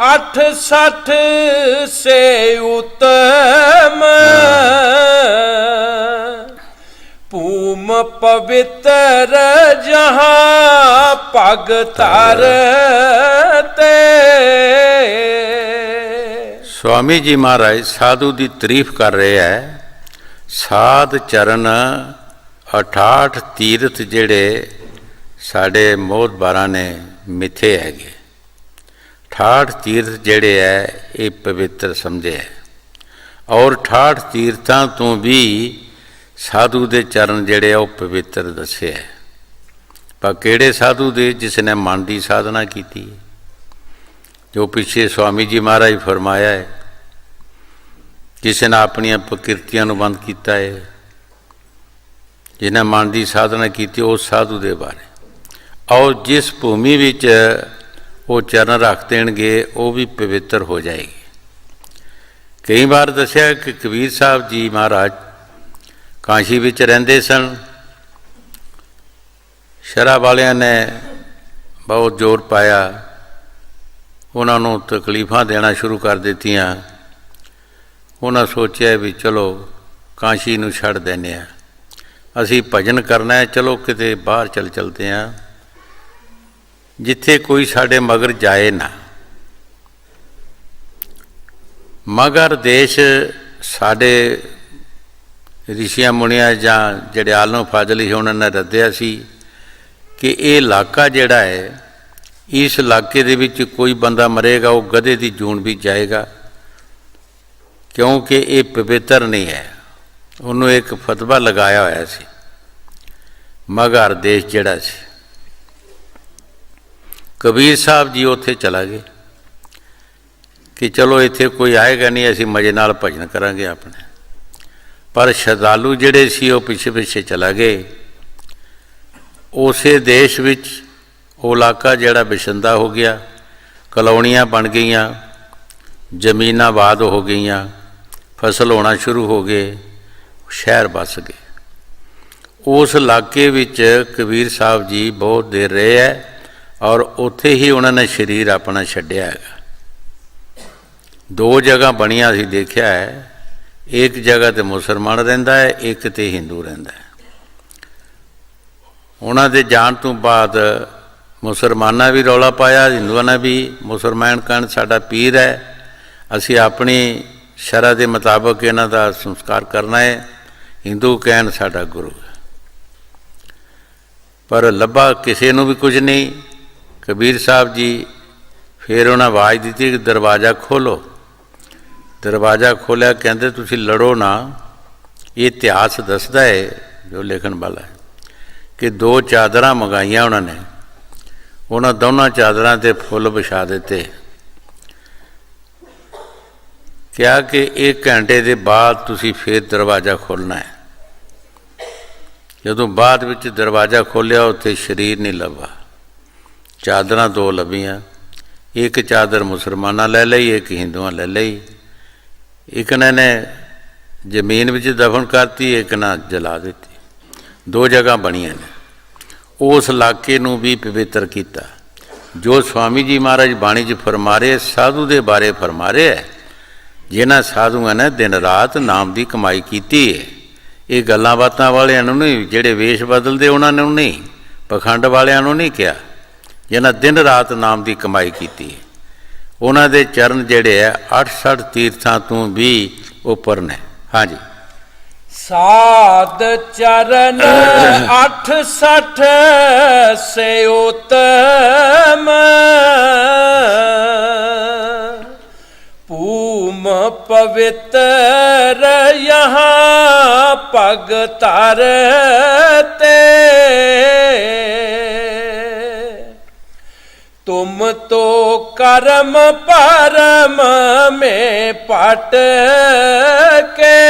68 ਸੇ ਉਤਮ ਭੂਮ ਪਵਿੱਤਰ ਜਹਾਂ ਪਗ ਧਰ ਤੇ। स्वामी जी महाराज साधु की तारीफ कर रहे है। साध चरण 68 तीर्थ जेड़े साढ़े मोहतबारा ने मिथे हैगे। 68 तीर्थ जेड़े है ये पवित्र समझे है और 68 तीर्थों तो भी साधु के चरण जेड़े वो पवित्र दसे है। पर केड़े साधु दे जिसने मन की साधना की थी, जो पिछे स्वामी जी महाराज फरमाया है, किसी ने अपन प्रकृतियां बंद किया है, जिन्हें मन की साधना की उस साधु के बारे। और जिस भूमि विच वो चरण रख देंगे वो भी पवित्र हो जाएगी। कई बार दसिया कि कबीर साहब जी महाराज काशी विच रहिंदे सन। शराब वालियां ने बहुत जोर पाया, उन्होंने तकलीफ़ां देना शुरू कर दित्तियां। उन्होंने सोचा भी चलो काशी नूं छड्ड देने आ, असी भजन करना है, चलो किते बाहर चलते हैं जिथे कोई साडे मगर जाए ना। मगर देश साडे ऋषियां मुनियां जां जिहड़े आलम फाजल ही उन्होंने रद्दिया सी कि ये इलाका जिहड़ा है, इस इलाके दे विच कोई बंदा मरेगा वो गधे की जून भी जाएगा, क्योंकि ये पवित्र नहीं है। उन्होंने एक फतवा लगाया होया सी। मगर देश जिहड़ा सी, कबीर साहब जी उत्थे चला गए कि चलो इत्थे कोई आएगा नहीं, असीं मजे नाल भजन करांगे अपने। पर श्रद्धालु जिहड़े सी वो पिछे पिछे चला गए। उसे देश विच वो इलाका जिहड़ा बिशंदा हो गया, कलोनियां बन गईयां, जमीनां आबाद हो गईयां, फसल होना शुरू हो गए, शहर बस गए। उस इलाके विच कबीर साहब जी बहुत देर रहे है और उत्थे ही उन्होंने शरीर अपना छड्डिया है। 2 जगह बनिया असीं देखिया है, एक जगह तो मुसलमान रहिंदा है, एक तो हिंदू रहिंदा है। उन्हां दे जाण तो बाद मुसलमाना भी रौला पाया, हिंदुओं ने भी। मुसलमान कहण साडा पीर है, असी अपनी शरह के मुताबिक इन्हां दा संस्कार करना है। हिंदू कहण साडा गुरु है। पर लभा किसी नूं भी कुछ नहीं। कबीर साहब जी फिर उन्हें आवाज़ दी कि दरवाज़ा खोलो। दरवाज़ा खोलिया, कहते तुसी लड़ो ना। ये इतिहास दसदा है जो लिखण वाला है कि 2 चादरां मंगाइयां उन्होंने, उन्होंने दोनों चादरां ते फुल बिछा दिते। क्या कि 1 घंटे के बाद तुसी फिर दरवाज़ा खोलना है। जदों बाद विच दरवाज़ा खोलिया उत्थे शरीर नहीं लभा। चादरां 2 लभियां, एक चादर मुसलमाना ले लई, एक हिंदुआं ले लई। एक ने जमीन विच दफन करती, एक ना जला दिती। 2 जगह बनियां ने। उस इलाके नूं भी पवित्र किया। जो स्वामी जी महाराज बाणी च फरमा रहे, साधु के बारे फरमा रहे है, जिन्हां साधुआं ने दिन रात नाम की कमाई की है। ये गल्लां बातां वालियां नूं नहीं, जिहड़े वेश बदलते उन्होंने नहीं, पखंड वालियां नूं नहीं कहा, जिन्हां दिन रात नाम की कमाई की है। उन्हां दे चरण जिहड़े है 68 तीर्थां तो भी उपर ने। हाँ जी। साध चरण 68 से उत्तम भूम पवित्र यहाँ पग धरते। तुम तो कर्म परम में पट के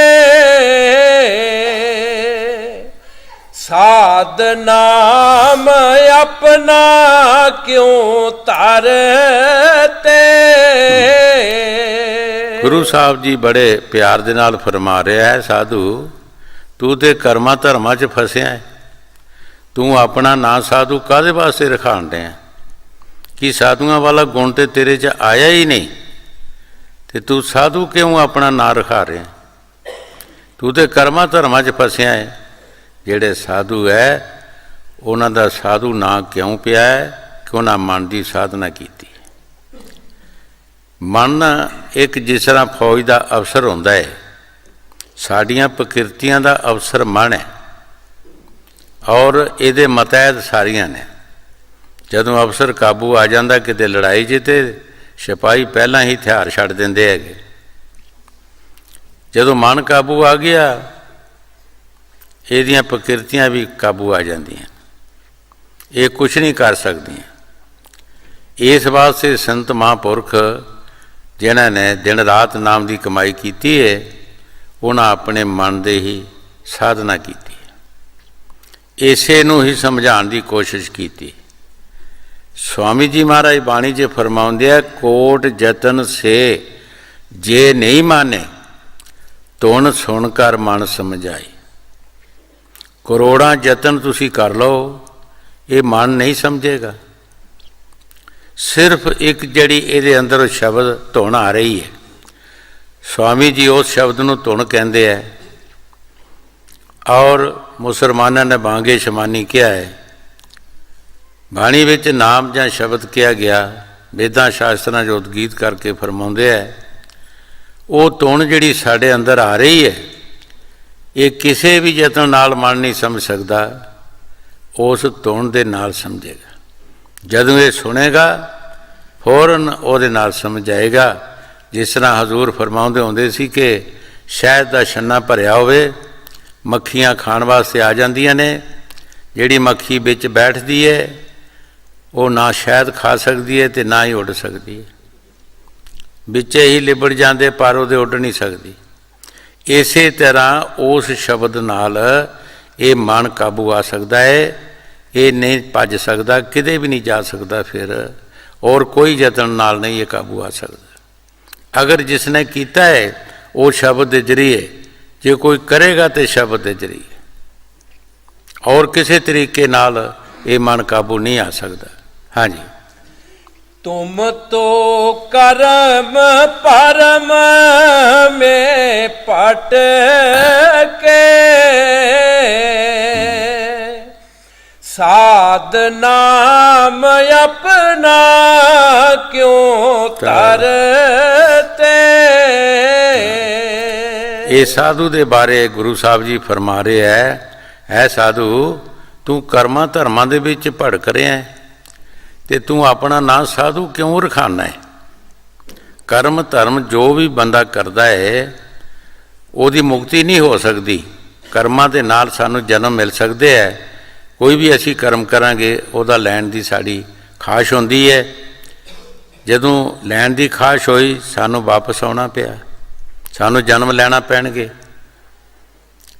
साध नाम अपना क्यों तरते। गुरु साहब जी बड़े प्यार दे नाल फरमा रहे है, साधु तू तो कर्मा धर्मां च फसिया है, तू अपना ना साधु काहदे वास्ते रखाण दे। कि साधुआं वाला गुण तो तेरे च आया ही नहीं, तो तू साधु क्यों अपना ਨਾਂ रखा रहे? तू तो कर्मां धर्मां च फसिया है। ਜਿਹੜੇ साधु है उन्हां दा साधु ਨਾਂ क्यों पिया है? कि उन्हां मन की साधना की। मन एक जिस तरह फौज का अफसर होंदा है, साड़ियाँ प्रकृतियां का अफसर मन है और ये मतहत सारियां ने। जदों अफसर काबू आ जाता किते लड़ाई च तो सिपाही पहला ही हथियार छड्ड देंदे है। जदों मन काबू आ गया ये प्रकृतियां भी काबू आ जांदियां, ये कुछ नहीं कर सकदियां। इस वास्ते संत महापुरख जिन्हां ने दिन रात नाम की कमाई की है, उन्हां अपने मन दे ही साधना की है। इसे नूं ही समझाउण की कोशिश की। स्वामी जी महाराज बाणी च फरमाउंदे आ, कोट जतन से जे नहीं माने तुन सुन कर मन समझाई। करोड़ां जतन तुसी कर लो, ये मन नहीं समझेगा। सिर्फ एक जड़ी ये अंदर शब्द धुन आ रही है, स्वामी जी उस शब्द नूं धुन कहते हैं और मुसलमानों ने बांगे शमानी किया है। बाणी विच नाम ਜਾਂ शब्द किया गया, वेदां शास्त्रां जो उदगीत करके फरमाउंदे है, वो धुन जिहड़ी साडे अंदर आ रही है, ये किसी भी यतन नाल मन नहीं समझ सकता, उस धुन दे नाल समझेगा। जदों ये सुनेगा फौरन उहदे नाल समझ आएगा। जिस तरह हजूर फरमाउंदे होंदे सी कि शहद का छन्ना भरिया होवे, मक्खियां खाण वास्ते आ जांदियां ने, जिहड़ी मक्खी विच बैठदी है वो ना शहद खा सकती है तो ना ही उड़ सकती है, विचे ही लिबड़ जाते पर वो उड़ नहीं सकती। इस तरह उस शब्द नाल ये मन काबू आ सकता है, ये नहीं भज सकता, किते भी नहीं जा सकता फिर, और कोई यतन नाल नहीं ये काबू आ सकता। अगर जिसने किया है वो शब्द के जरिए, जो कोई करेगा तो शब्द के जरिए, और किसी तरीके नाल ये मन काबू नहीं आ सकता। हाँ जी। तुम तो कर्म परम में पट के साध नाम अपना क्यों तरते। ये साधु दे बारे गुरु साहब जी फरमा रहे है साधु तू कर्मां धर्मां दे विच भड़क रहा है ते तू अपना नाम साधु क्यों रखाना है। कर्म धर्म जो भी बंदा करता है उसकी मुक्ति नहीं हो सकती। कर्मां दे नाल सानू जन्म मिल सकते हैं, कोई भी असी कर्म करांगे उहदा लैण दी साड़ी खाश होंदी है। जदों लैण दी खाश होई सानू वापस आउणा पिया, सानू जन्म लैना पैणगे,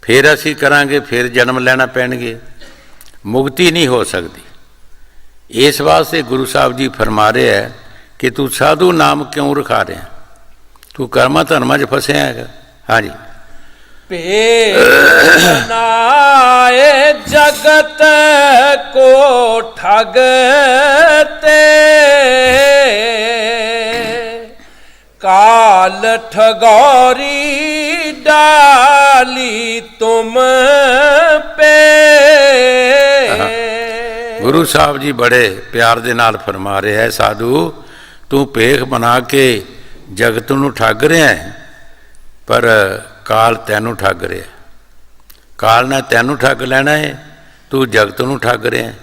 फिर असी करांगे फिर जन्म लैना पैणगे, मुक्ति नहीं हो सकती। इस वास्ते गुरु साहब जी फरमा रहे हैं कि तू साधु नाम क्यों रखा रहे हैं, तू कर्मा धर्मा च फसिया है। हाँ जी। बनाए जगत को ठगते काल ठगौरी डाली तुम पे। गुरु साहब जी बड़े प्यार दे नाल फरमा रहे हैं साधु तू भेख बना के जगत नूं ठग रहा है, पर काल तैनू ठग रहा है। काल ने तैनू ठग लेना है, तू जगत नूं ठग रहा है।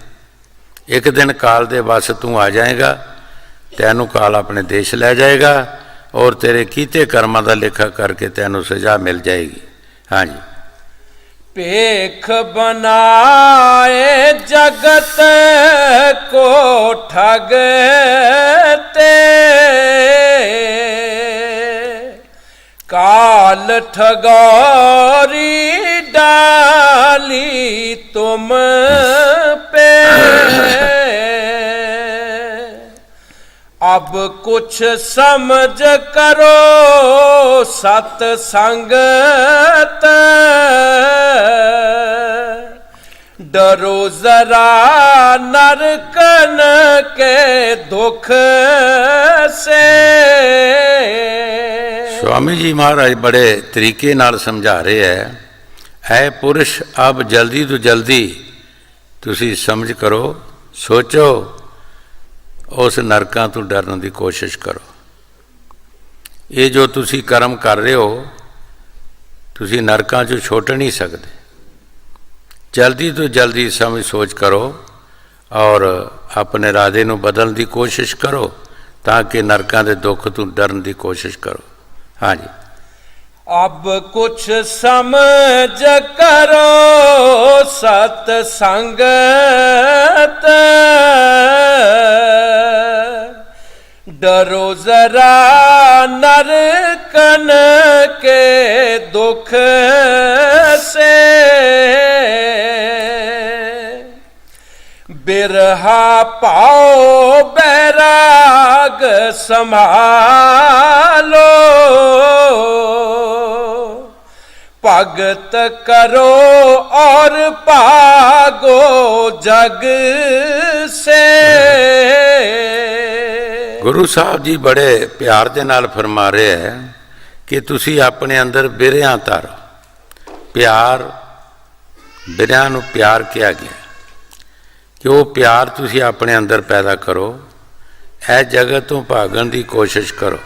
एक दिन काल दे वस तू आ जाएगा, तैनू काल अपने देश लै जाएगा और तेरे कीते कर्मां दा लेखा करके तैनू सजा मिल जाएगी। हाँ जी। भेख बनाए जगत को ठगते काल ठगौरी डाली तुम पे। अब कुछ समझ करो सत्संगत, डरो जरा नरकन के ਦੁਖ ਸੇ। स्वामी जी महाराज बड़े तरीके नाल समझा रहे हैं, ऐ पुरुष अब जल्दी तो जल्दी तुसी समझ करो, सोचो, उस नरकां तो डरन की कोशिश करो। ये जो तुसी कर्म कर रहे हो, तुसी नरकां चों छुट नहीं सकते। जल्दी तो जल्दी समझ सोच करो और अपने इरादे नूं बदलने की कोशिश करो, ताकि नरकां दे दुख तो डरन की कोशिश करो। हाँ जी। अब कुछ समझ करो सत संगत, डरो जरा नरकन के दुख से। बिरहा पाओ बैराग संभालो, भगत करो और पागो जग से। गुरु साहब जी बड़े प्यार दे नाल फरमा रहे हैं कि तुसी अपने अंदर बिरहा तारो। प्यार, बिरहा नूं प्यार किया गया कि वो प्यार तुसी अपने अंदर पैदा करो। ऐ जगत तो भागण की कोशिश करो,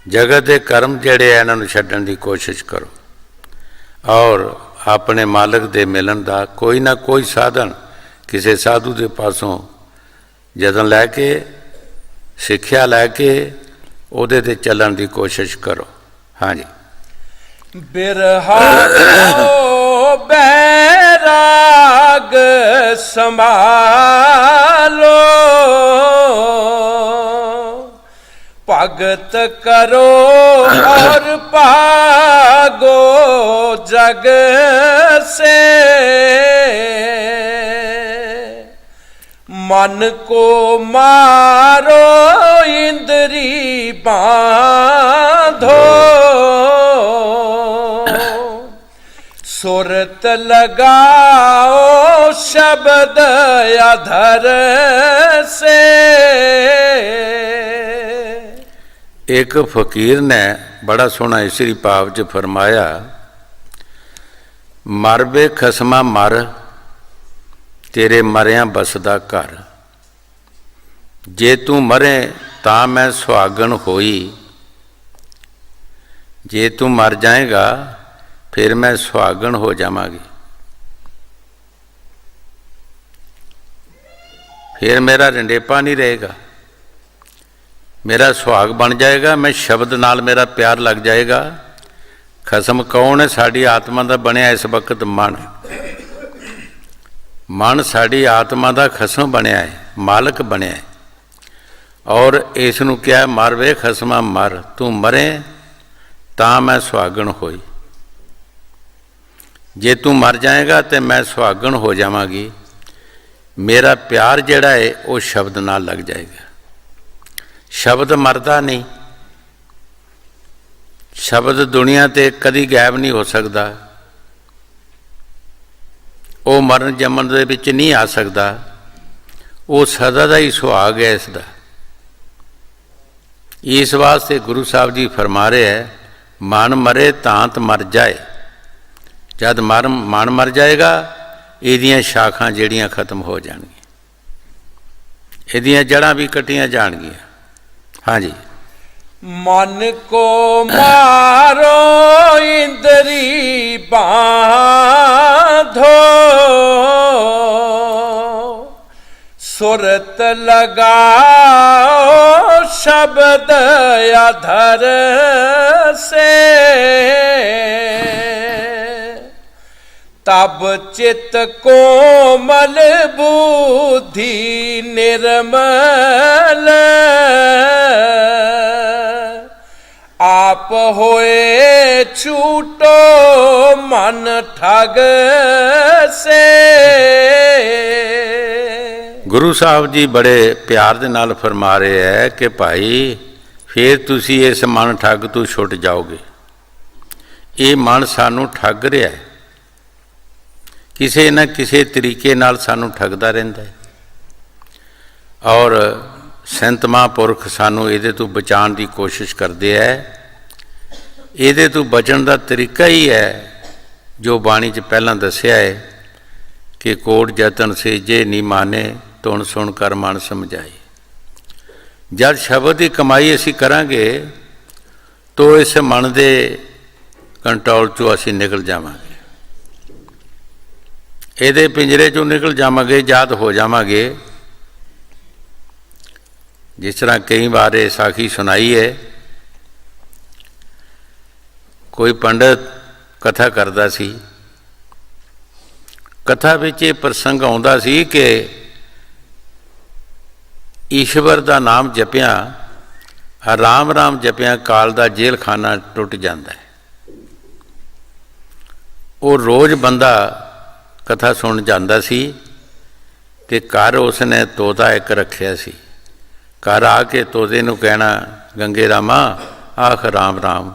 जगत के कर्म जड़े हैं इन्हां नूं छड्डण की कोशिश करो और अपने मालक दे मिलन का कोई ना कोई साधन किसी साधु के पासों जतन लैके सिक्ख्या लैके उहदे ते चलण की कोशिश करो। हाँ जी। बिरहा बैराग संभालो, भगत करो और पागो जग से। मन को मारो इंद्री बांधो, सुरत लगाओ शब्द अधर से। एक फकीर ने बड़ा सोहना इसरी भाव च फरमाया, मर बे खसमा मर, तेरे मरिया बसदा घर। जे तू मरे तां मैं सुहागन होई, जे तू मर जाएगा फिर मैं सुहागन हो जावांगी। फिर मेरा रंडेपा नहीं रहेगा, मेरा सुहाग बन जाएगा, मैं शब्द नाल मेरा प्यार लग जाएगा। खसम कौन है? साड़ी आत्मा का बनया इस वक्त मन। मन साड़ी आत्मा का खसम बनया है, मालक बनया है। और इस नूं क्या मर वे खसमा मर, तू मरे तां मैं सुहागन होई। जे तू मर जाएगा तो मैं सुहागन हो जावांगी। मेरा प्यार जिहड़ा है वो शब्द नाल लग जाएगा। शब्द मरदा नहीं, शब्द दुनिया ते कदी गायब नहीं हो सकता, वो मरण जमन दे विच नहीं आ सकता। वो सदा का ही सुहाग है इसका। इस वास्ते गुरु साहब जी फरमा रहे हैं, मन मरे तांत मर जाए। जब मन मर जाएगा, इहदियां शाखां जिहड़ियां खत्म हो जाणगियां, इहदियां जड़ां भी कट्टियां जाणगियां। हाँ जी। मन को मारो इंद्री बांधो, सुरत लगाओ शब्द अधर से। तब चित कोमल बुद्धि निर्मल, आप होए छूटो मन ठग से। गुरु साहब जी बड़े प्यार दे नाल फरमा रहे हैं कि भाई फिर तुसी इस मन ठग तो छुट जाओगे। ये मन सानू ठग रहा है, किसी न किसी तरीके नाल सानू ठगदा रहिंदा है। और ਸੰਤ ਮਹਾਂਪੁਰਖ ਸਾਨੂੰ ਇਹਦੇ ਤੋਂ ਬਚਾਉਣ ਦੀ ਕੋਸ਼ਿਸ਼ ਕਰਦੇ ਹੈ। ਇਹਦੇ ਤੋਂ ਬਚਣ ਦਾ ਤਰੀਕਾ ਹੀ ਹੈ ਜੋ ਬਾਣੀ 'ਚ ਪਹਿਲਾਂ ਦੱਸਿਆ ਹੈ ਕਿ ਕੋਟ ਜਤਨ ਸੇਜੇ ਨੀ ਮਾਨੇ, ਧੁਨ ਸੁਣ ਕਰ ਮਨ ਸਮਝਾਏ। ਜਦ ਸ਼ਬਦ ਦੀ ਕਮਾਈ ਅਸੀਂ ਕਰਾਂਗੇ ਤਾਂ ਇਸ ਮਨ ਦੇ ਕੰਟਰੋਲ 'ਚੋਂ ਅਸੀਂ ਨਿਕਲ ਜਾਵਾਂਗੇ, ਇਹਦੇ ਪਿੰਜਰੇ 'ਚੋਂ ਨਿਕਲ ਜਾਵਾਂਗੇ, ਆਜ਼ਾਦ ਹੋ ਜਾਵਾਂਗੇ। ਜਿਸ ਤਰ੍ਹਾਂ ਕਈ ਵਾਰ ਇਹ ਸਾਖੀ ਸੁਣਾਈ ਹੈ, ਕੋਈ ਪੰਡਤ ਕਥਾ ਕਰਦਾ ਸੀ। ਕਥਾ ਵਿੱਚ ਇਹ ਪ੍ਰਸੰਗ ਆਉਂਦਾ ਸੀ ਕਿ ਈਸ਼ਵਰ ਦਾ ਨਾਮ ਜਪਿਆ, ਰਾਮ ਰਾਮ ਜਪਿਆ ਕਾਲ ਦਾ ਜੇਲ੍ਹ ਖਾਨਾ ਟੁੱਟ ਜਾਂਦਾ ਹੈ। ਉਹ ਰੋਜ਼ ਬੰਦਾ ਕਥਾ ਸੁਣ ਜਾਂਦਾ ਸੀ ਤੇ ਘਰ ਉਸਨੇ ਤੋਤਾ ਇੱਕ ਰੱਖਿਆ ਸੀ। ਘਰ ਆ ਕੇ ਤੋਤੇ ਨੂੰ ਕਹਿਣਾ, ਗੰਗੇ ਰਾਮਾ ਆਖ ਰਾਮ ਰਾਮ,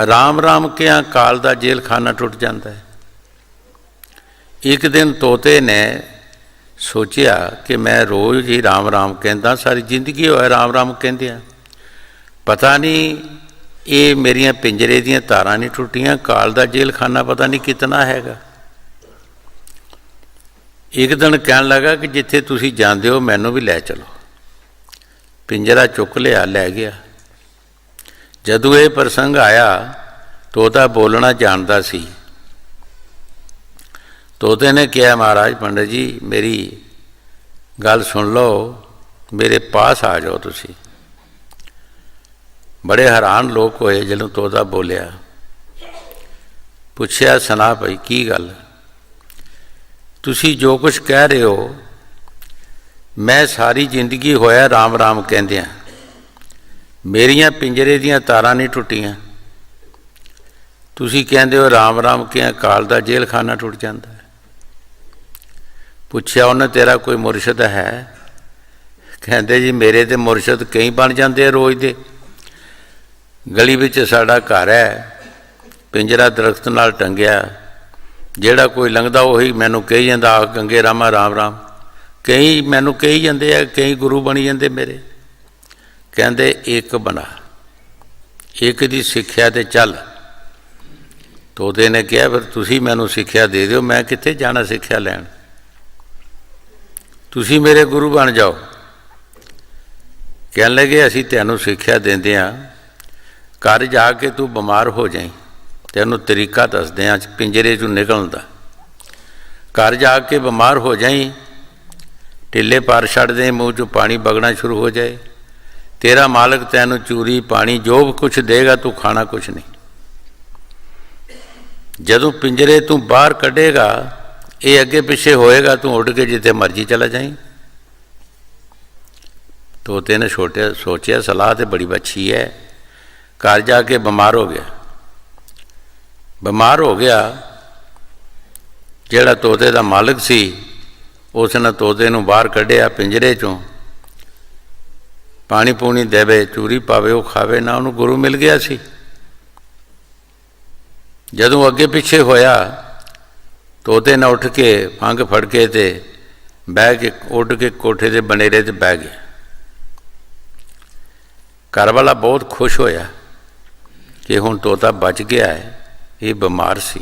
ਰਾਮ ਰਾਮ ਕਿਹਾ ਕਾਲ ਦਾ ਜੇਲ੍ਹ ਖਾਨਾ ਟੁੱਟ ਜਾਂਦਾ ਹੈ। ਇੱਕ ਦਿਨ ਤੋਤੇ ਨੇ ਸੋਚਿਆ ਕਿ ਮੈਂ ਰੋਜ਼ ਹੀ ਰਾਮ ਰਾਮ ਕਹਿੰਦਾ, ਸਾਰੀ ਜ਼ਿੰਦਗੀ ਹੋਇਆ ਰਾਮ ਰਾਮ ਕਹਿੰਦਿਆਂ, ਪਤਾ ਨਹੀਂ ਇਹ ਮੇਰੀਆਂ ਪਿੰਜਰੇ ਦੀਆਂ ਤਾਰਾਂ ਨਹੀਂ ਟੁੱਟੀਆਂ, ਕਾਲ ਦਾ ਜੇਲ੍ਹ ਖਾਨਾ ਪਤਾ ਨਹੀਂ ਕਿਤਨਾ ਹੈਗਾ। ਇੱਕ ਦਿਨ ਕਹਿਣ ਲੱਗਾ ਕਿ ਜਿੱਥੇ ਤੁਸੀਂ ਜਾਂਦੇ ਹੋ ਮੈਨੂੰ ਵੀ ਲੈ ਚਲੋ। ਪਿੰਜਰਾ ਚੁੱਕ ਲਿਆ, ਲੈ ਗਿਆ। ਜਦੋਂ ਇਹ ਪ੍ਰਸੰਗ ਆਇਆ, ਤੋਤਾ ਬੋਲਣਾ ਜਾਣਦਾ ਸੀ। ਤੋਤੇ ਨੇ ਕਿਹਾ, ਮਹਾਰਾਜ ਪੰਡਤ ਜੀ ਮੇਰੀ ਗੱਲ ਸੁਣ ਲਓ, ਮੇਰੇ ਪਾਸ ਆ ਜਾਓ ਤੁਸੀਂ। ਬੜੇ ਹੈਰਾਨ ਲੋਕ ਹੋਏ ਜਦੋਂ ਤੋਤਾ ਬੋਲਿਆ। ਪੁੱਛਿਆ, ਸੁਣਾ ਭਾਈ ਕੀ ਗੱਲ, ਤੁਸੀਂ ਜੋ ਕੁਛ ਕਹਿ ਰਹੇ ਹੋ ਮੈਂ ਸਾਰੀ ਜ਼ਿੰਦਗੀ ਹੋਇਆ ਰਾਮ ਰਾਮ ਕਹਿੰਦਿਆਂ, ਮੇਰੀਆਂ ਪਿੰਜਰੇ ਦੀਆਂ ਤਾਰਾਂ ਨਹੀਂ ਟੁੱਟੀਆਂ, ਤੁਸੀਂ ਕਹਿੰਦੇ ਹੋ ਰਾਮ ਰਾਮ ਕਿਹਾ ਕਾਲ ਦਾ ਜੇਲ੍ਹ ਖਾਨਾ ਟੁੱਟ ਜਾਂਦਾ ਹੈ। ਪੁੱਛਿਆ ਉਹਨੇ, ਤੇਰਾ ਕੋਈ ਮੁਰਸ਼ਿਦ ਹੈ? ਕਹਿੰਦੇ ਜੀ ਮੇਰੇ ਤੇ ਮੁਰਸ਼ਿਦ ਕਈ ਬਣ ਜਾਂਦੇ ਆ ਰੋਜ਼ ਦੇ। ਗਲੀ ਵਿੱਚ ਸਾਡਾ ਘਰ ਹੈ, ਪਿੰਜਰਾ ਦਰਖਤ ਨਾਲ ਟੰਗਿਆ, ਜਿਹੜਾ ਕੋਈ ਲੰਘਦਾ ਉਹੀ ਮੈਨੂੰ ਕਹੀ ਜਾਂਦਾ, ਆਖ ਗੰਗੇ ਰਾਮਾ ਰਾਮ ਰਾਮ। ਕਈ ਮੈਨੂੰ ਕਹੀ ਜਾਂਦੇ ਆ, ਕਈ ਗੁਰੂ ਬਣੀ ਜਾਂਦੇ ਮੇਰੇ। ਕਹਿੰਦੇ ਇੱਕ ਬਣਾ, ਇੱਕ ਦੀ ਸਿੱਖਿਆ ਤੇ ਚੱਲ। ਤੋਤੇ ਨੇ ਕਿਹਾ, ਫਿਰ ਤੁਸੀਂ ਮੈਨੂੰ ਸਿੱਖਿਆ ਦੇ ਦਿਓ, ਮੈਂ ਕਿੱਥੇ ਜਾਣਾ ਸਿੱਖਿਆ ਲੈਣ, ਤੁਸੀਂ ਮੇਰੇ ਗੁਰੂ ਬਣ ਜਾਓ। ਕਹਿਣ ਲੱਗੇ, ਅਸੀਂ ਤੈਨੂੰ ਸਿੱਖਿਆ ਦਿੰਦੇ ਹਾਂ, ਘਰ ਜਾ ਕੇ ਤੂੰ ਬਿਮਾਰ ਹੋ ਜਾਈਂ, ਤੈਨੂੰ ਤਰੀਕਾ ਦੱਸਦੇ ਹਾਂ ਪਿੰਜਰੇ 'ਚੋਂ ਨਿਕਲਣ ਦਾ। ਘਰ ਜਾ ਕੇ ਬਿਮਾਰ ਹੋ ਜਾਈਂ, ਢਿੱਲੇ ਪਾਰ ਛੱਡ ਦੇ, ਮੂੰਹ 'ਚੋਂ ਪਾਣੀ ਵਗਣਾ ਸ਼ੁਰੂ ਹੋ ਜਾਏ, ਤੇਰਾ ਮਾਲਕ ਤੈਨੂੰ ਚੂਰੀ ਪਾਣੀ ਜੋ ਕੁਛ ਦੇਗਾ ਤੂੰ ਖਾਣਾ ਕੁਛ ਨਹੀਂ। ਜਦੋਂ ਪਿੰਜਰੇ ਤੂੰ ਬਾਹਰ ਕੱਢੇਗਾ, ਇਹ ਅੱਗੇ ਪਿੱਛੇ ਹੋਏਗਾ, ਤੂੰ ਉੱਡ ਕੇ ਜਿੱਥੇ ਮਰਜ਼ੀ ਚਲਾ ਜਾਈਂ। ਤੋਤੇ ਨੇ ਸੋਚਿਆ ਸਲਾਹ ਤੇ ਬੜੀ ਅੱਛੀ ਹੈ। ਘਰ ਜਾ ਕੇ ਬਿਮਾਰ ਹੋ ਗਿਆ। ਬਿਮਾਰ ਹੋ ਗਿਆ, ਜਿਹੜਾ ਤੋਤੇ ਦਾ ਮਾਲਕ ਸੀ ਉਸ ਨੇ ਤੋਤੇ ਨੂੰ ਬਾਹਰ ਕੱਢਿਆ ਪਿੰਜਰੇ 'ਚੋਂ, ਪਾਣੀ ਪੂਣੀ ਦੇਵੇ, ਚੂਰੀ ਪਾਵੇ, ਉਹ ਖਾਵੇ ਨਾ। ਉਹਨੂੰ ਗੁਰੂ ਮਿਲ ਗਿਆ ਸੀ। ਜਦੋਂ ਅੱਗੇ ਪਿੱਛੇ ਹੋਇਆ, ਤੋਤੇ ਨੇ ਉੱਠ ਕੇ ਫੰਗ ਫੜ ਕੇ ਤੇ ਬਹਿ ਕੇ ਉੱਡ ਕੇ ਕੋਠੇ ਦੇ ਬਨੇਰੇ 'ਤੇ ਬਹਿ ਗਿਆ। ਘਰ ਵਾਲਾ ਬਹੁਤ ਖੁਸ਼ ਹੋਇਆ ਕਿ ਹੁਣ ਤੋਤਾ ਬਚ ਗਿਆ ਹੈ, ਇਹ ਬਿਮਾਰ ਸੀ।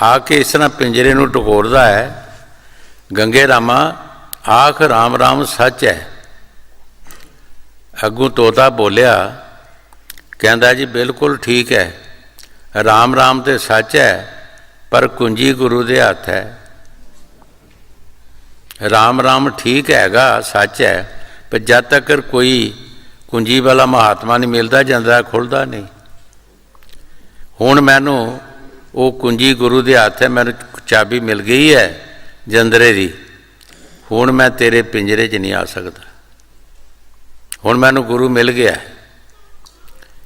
ਆ ਕੇ ਇਸ ਤਰ੍ਹਾਂ ਪਿੰਜਰੇ ਨੂੰ ਟਕੋਰਦਾ ਹੈ, ਗੰਗੇ ਰਾਮਾ ਆਖ ਰਾਮ ਰਾਮ ਸੱਚ ਹੈ। ਅੱਗੋਂ ਤੋਤਾ ਬੋਲਿਆ, ਕਹਿੰਦਾ ਜੀ ਬਿਲਕੁਲ ਠੀਕ ਹੈ, ਰਾਮ ਰਾਮ ਤੇ ਸੱਚ ਹੈ, ਪਰ ਕੁੰਜੀ ਗੁਰੂ ਦੇ ਹੱਥ ਹੈ। ਰਾਮ ਰਾਮ ਠੀਕ ਹੈਗਾ, ਸੱਚ ਹੈ, ਪਰ ਜਦ ਤੱਕ ਕੋਈ ਕੁੰਜੀ ਵਾਲਾ ਮਹਾਤਮਾ ਨਹੀਂ ਮਿਲਦਾ, ਜਾਂਦਾ ਖੁੱਲ੍ਹਦਾ ਨਹੀਂ। ਹੁਣ ਮੈਨੂੰ ਉਹ ਕੁੰਜੀ ਗੁਰੂ ਦੇ ਹੱਥ ਹੈ, ਮੈਨੂੰ ਚਾਬੀ ਮਿਲ ਗਈ ਹੈ ਜੰਦਰੇ ਦੀ, ਹੁਣ ਮੈਂ ਤੇਰੇ ਪਿੰਜਰੇ 'ਚ ਨਹੀਂ ਆ ਸਕਦਾ, ਹੁਣ ਮੈਨੂੰ ਗੁਰੂ ਮਿਲ ਗਿਆ।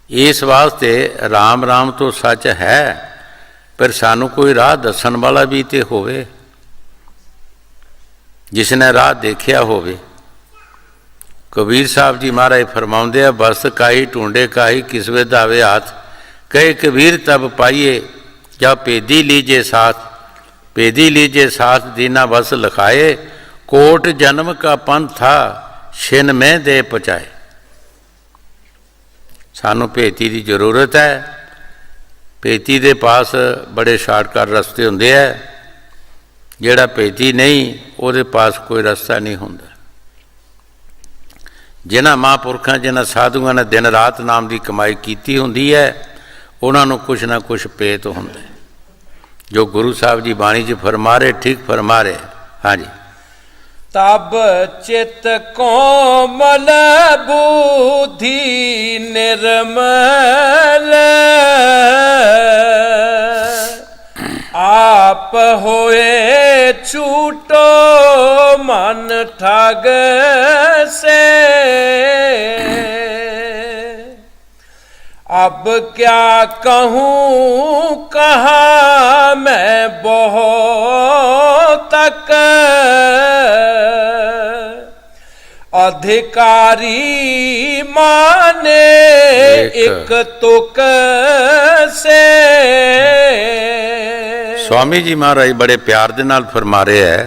ਇਸ ਵਾਸਤੇ ਰਾਮ ਰਾਮ ਤੋਂ ਸੱਚ ਹੈ, ਪਰ ਸਾਨੂੰ ਕੋਈ ਰਾਹ ਦੱਸਣ ਵਾਲਾ ਵੀ ਤੇ ਹੋਵੇ, ਜਿਸ ਨੇ ਰਾਹ ਦੇਖਿਆ ਹੋਵੇ। ਕਬੀਰ ਸਾਹਿਬ ਜੀ ਮਹਾਰਾਜ ਫਰਮਾਉਂਦੇ ਆ, ਬਸ ਕਾਹੀ ਢੂੰਡੇ ਕਾਹੀ ਕਿਸਵੇ ਦਾਵੇ ਹਾਥ, ਕਹੇ ਕਬੀਰ ਤਬ ਪਾਈਏ ਜਾਂ ਭੇਦੀ ਲੀਜੇ ਸਾਥ, ਭੇਦੀ लीजिए साथ दीना बस लखाए, कोट जन्म का पंथ था ਛਿਨ ਮੈਂ ਦੇ ਪਹੁੰਚਾਏ। ਸਾਨੂੰ ਭੇਤੀ ਦੀ ਜ਼ਰੂਰਤ ਹੈ। ਭੇਤੀ ਦੇ ਪਾਸ ਬੜੇ ਸ਼ਾਰਟਕਟ ਰਸਤੇ ਹੁੰਦੇ ਹੈ, ਜਿਹੜਾ ਭੇਤੀ ਨਹੀਂ ਉਹਦੇ ਪਾਸ ਕੋਈ ਰਸਤਾ ਨਹੀਂ ਹੁੰਦਾ। ਜਿਨ੍ਹਾਂ ਮਹਾਂਪੁਰਖਾਂ, ਜਿਨ੍ਹਾਂ ਸਾਧੂਆਂ ਨੇ ਦਿਨ ਰਾਤ ਨਾਮ ਦੀ ਕਮਾਈ ਕੀਤੀ ਹੁੰਦੀ ਹੈ, ਉਹਨਾਂ ਨੂੰ ਕੁਛ ਨਾ ਕੁਛ ਭੇਤ ਹੁੰਦਾ ਹੈ। ਜੋ ਗੁਰੂ ਸਾਹਿਬ ਜੀ ਬਾਣੀ 'ਚ ਫਰਮਾ ਰਹੇ, ਠੀਕ ਫਰਮਾ ਰਹੇ। ਹਾਂਜੀ। ਤਬ ਚਿਤ ਕੋਮਲ ਬੁਧੀ ਨਿਰਮਲ ਆਪ ਹੋਏ ਛੂਟੋ ਮਨ ਠਗ से अब क्या कहूँ कहा मैं बहुत तक अधिकारी माने एक तुक से। स्वामी जी महाराज बड़े प्यार दे नाल फरमा रहे है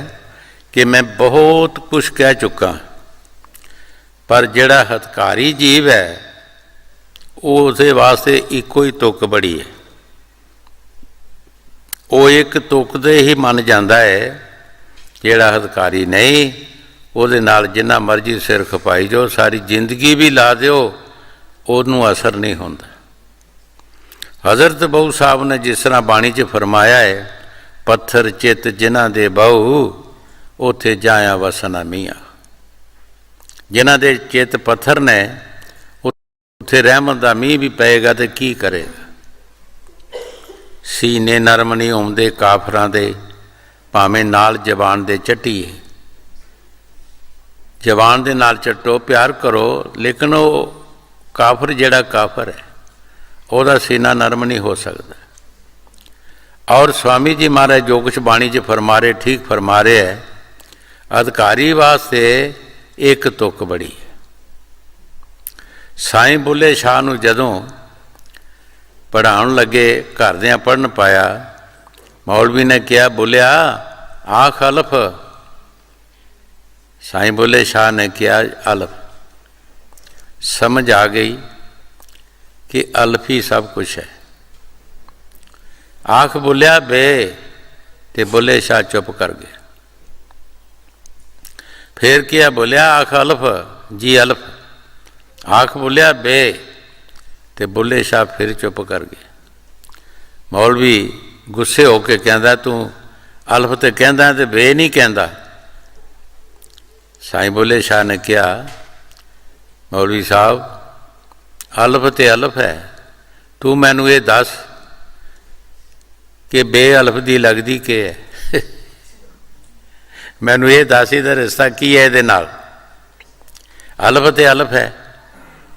कि मैं बहुत कुछ कह चुका, पर जिहड़ा हथकारी जीव है उसदे वास्ते इको ही तुक बड़ी है। वो एक तुक दे ही मन जाता है। जिहड़ा हथकारी नहीं, ਉਹਦੇ ਨਾਲ ਜਿੰਨਾ ਮਰਜ਼ੀ ਸਿਰ ਖਪਾਈ ਜਾਓ, ਸਾਰੀ ਜ਼ਿੰਦਗੀ ਵੀ ਲਾ ਦਿਓ, ਉਹਨੂੰ ਅਸਰ ਨਹੀਂ ਹੁੰਦਾ। ਹਜ਼ਰਤ ਬਹੂ ਸਾਹਿਬ ਨੇ ਜਿਸ ਤਰ੍ਹਾਂ ਬਾਣੀ 'ਚ ਫਰਮਾਇਆ ਹੈ, ਪੱਥਰ ਚਿੱਤ ਜਿਨ੍ਹਾਂ ਦੇ ਬਹੂ ਉੱਥੇ ਜਾਇਆ ਵਸਣਾ ਮੀਆਂ। ਜਿਨ੍ਹਾਂ ਦੇ ਚਿੱਤ ਪੱਥਰ ਨੇ ਉੱਥੇ ਰਹਿਮਤ ਦਾ ਮੀਂਹ ਵੀ ਪਏਗਾ ਤੇ ਕੀ ਕਰੇਗਾ। ਸੀਨੇ ਨਰਮ ਨਹੀਂ ਹੁੰਦੇ ਕਾਫਰਾਂ ਦੇ, ਭਾਵੇਂ ਨਾਲ ਜ਼ਬਾਨ ਦੇ ਚੱਟੀਏ। ਜ਼ਬਾਨ ਦੇ ਨਾਲ ਚੱਟੋ, ਪਿਆਰ ਕਰੋ, ਲੇਕਿਨ ਉਹ ਕਾਫਰ ਜਿਹੜਾ ਕਾਫਰ ਹੈ ਉਹਦਾ ਸੀਨਾ ਨਰਮ ਨਹੀਂ ਹੋ ਸਕਦਾ। ਔਰ स्वामी जी महाराज जो कुछ बाणी 'ਚ फरमा रहे, ठीक फरमा रहे है। अधिकारी वास्ते एक तुक बड़ी है। साईं बुल्ले शाह ਨੂੰ ਜਦੋਂ ਪੜ੍ਹਾਉਣ ਲੱਗੇ, ਘਰਦਿਆਂ ਪੜ੍ਹਨ ਪਾਇਆ, ਮੌਲਵੀ ਨੇ ਕਿਹਾ, ਬੋਲਿਆ ਆਖ ਅਲਫ। साईं बुल्ले शाह ने किया अल्फ। समझ आ गई कि अल्फ ही सब कुछ है। आख बोलिया बे, ते बुल्ले शाह चुप कर गया। फिर किया, बोलिया आख अल्फ। जी अल्फ। आख बोलिया बे, ते बुल्ले शाह फिर चुप कर गए। मौलवी गुस्से होके कहता, तू अल्फ ते कहता ते बे नहीं कहता। साईं बुल्ले शाह ने कहा, मौलवी साहब अल्फ ते अल्फ है, तू मैनू ये दस कि बे अल्फ दी लगदी के है। मैनू ये दस इहदा रिश्ता की है इहदे नाल। अल्फ ते अल्फ है,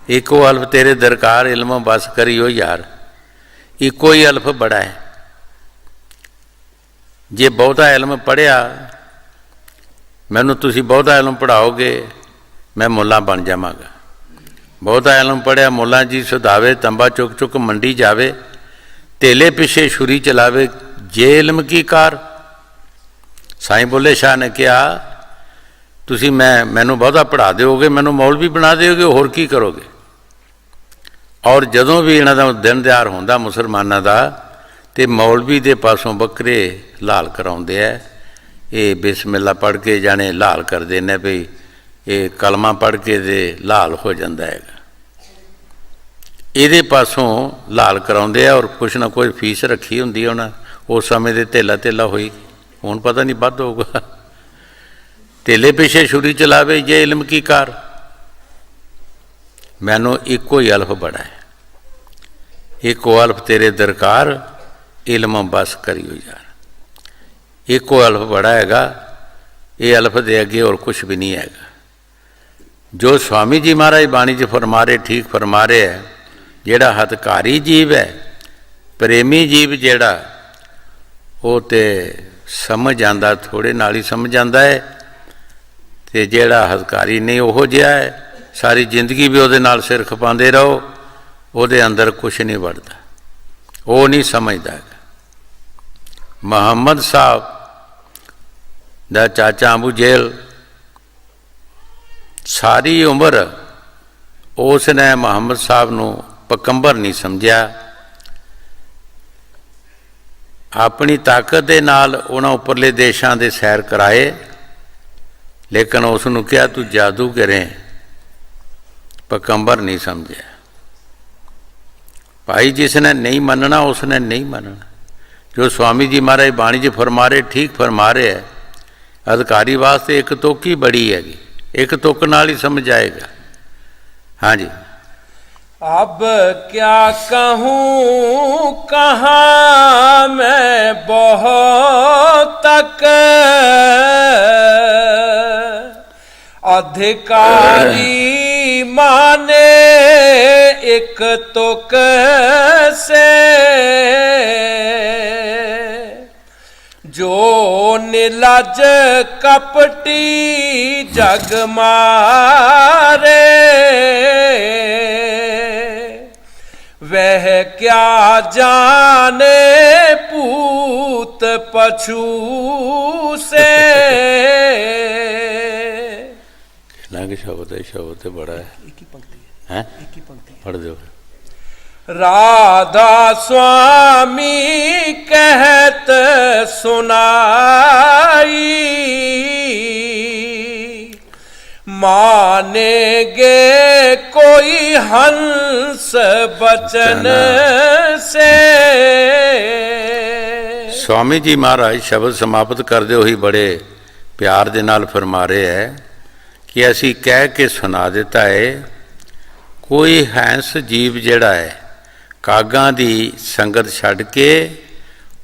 इको अल्फ तेरे दरकार इल्म बस करियो यार, इको ही अल्फ बड़ा है। जे बहुता इल्म पढ़िया, मैनू तुसी बहुता इल्म पढ़ाओगे, मैं मुला बन जावांगा। बहुता इल्म पढ़िया मुला जी सुधावे, तंबा चुक चुक मंडी जावे, तेले पिछे छुरी चलावे, जे इल्म की कार। साईं बुल्ले शाह ने कहा, तुसी मैनू बहुता पढ़ा दोगे, मैनू मौलवी बना दोगे, होर की करोगे। और जदों भी इन्हां दा दिन दिहाड़ होंदा मुसलमानां दा, ते मौलवी दे पासों बकरे लाल कराउंदे है। ये बिस्मिल्ला पढ़ के जाने लाल कर देने भी, ये कलमा पढ़ के दे लाल हो जाता है। ये पासों लाल कराउंदे है। और कुछ ना कोई फीस रखी होंदी है उन्हें, उस समय दे धेला धेला होई, हुण पता नहीं बद होगा। धेले पिछे छुरी चलावे, ये इल्म की कार। मैनू इको ही अल्फ बड़ा है, इको अल्फ तेरे दरकार इल्म बस करियो यार। इको अल्फ बड़ा हैगा, ये अल्फ दे अगे और कुछ भी नहीं हैगा। जो स्वामी जी महाराज बाणी 'ਚ फरमा रहे, ठीक फरमा रहे है। जिहड़ा हथकारी जीव है, प्रेमी जीव जिहड़ा, वो तो समझ आंदा, थोड़े नाल ही समझ आंदा है। ते जिहड़ा हथकारी नहीं, ओहो जिहा है, सारी जिंदगी भी उहदे नाल सिर खपांदे रहो, उहदे अंदर कुछ नहीं वड़दा, वो नहीं समझदा। मुहम्मद साहब दा चाचा अबू जेल ਸਾਰੀ ਉਮਰ ਉਸ ਨੇ ਮੁਹੰਮਦ ਸਾਹਿਬ ਨੂੰ ਪਕੰਬਰ ਨਹੀਂ ਸਮਝਿਆ। ਆਪਣੀ ਤਾਕਤ ਦੇ ਨਾਲ ਉਹਨਾਂ ਉੱਪਰਲੇ ਦੇਸ਼ਾਂ ਦੇ ਸੈਰ ਕਰਾਏ, ਲੇਕਿਨ ਉਸ ਨੂੰ ਕਿਹਾ ਤੂੰ ਜਾਦੂ ਕਰੇ, ਪਕੰਬਰ ਨਹੀਂ ਸਮਝਿਆ। ਭਾਈ ਜਿਸ ਨੇ ਨਹੀਂ ਮੰਨਣਾ ਉਸ ਨੇ ਨਹੀਂ ਮੰਨਣਾ। ਜੋ स्वामी जी महाराज बाणी जी फरमा रहे ठीक फरमा रहे है, अधिकारी वास्ते एक तुक ही बड़ी हैगी, एक तुक नाल ही समझ आएगा। हाँ जी। अब क्या कहूँ कहाँ मैं बहुत तक अधिकारी माने एक तुक से, जो निलज कपटी जग मारे, वह क्या जाने पूत पछू से। कितना शब्द है बड़ा है, एक ही पंक्ति है, एक ही पंक्ति पढ़ दो। राधा स्वामी कहत सुनाई, मानेगे कोई हंस बचन से। स्वामी जी महाराज शब्द समाप्त करते हुए बड़े प्यार दे नाल फरमा रहे है कि असी कह के सुना देता है, कोई हंस जीव जिहड़ा है कागां दी संगत छड्ड के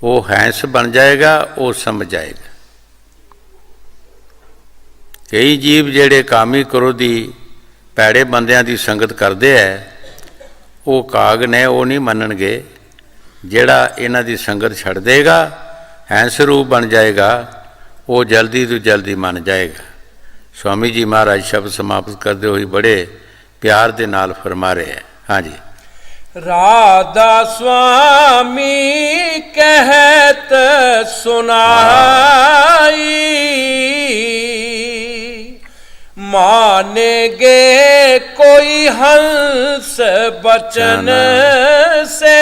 वो हंस बन जाएगा, वो समझ जाएगा। कई जीव जिहड़े कामी क्रोधी पैड़े बंदियां दी संगत करते है, वो काग ने वो नहीं मनणगे। जिहड़ा इन्हां दी संगत छड्ड देगा, हंस रूप बन जाएगा, वो जल्दी तो जल्दी मन जाएगा। स्वामी जी महाराज शब्द समाप्त करते हुए बड़े प्यार दे नाल फरमा रहे हैं। हाँ जी। राधा स्वामी कहत सुनाई, मानेगे कोई हंस बचन से।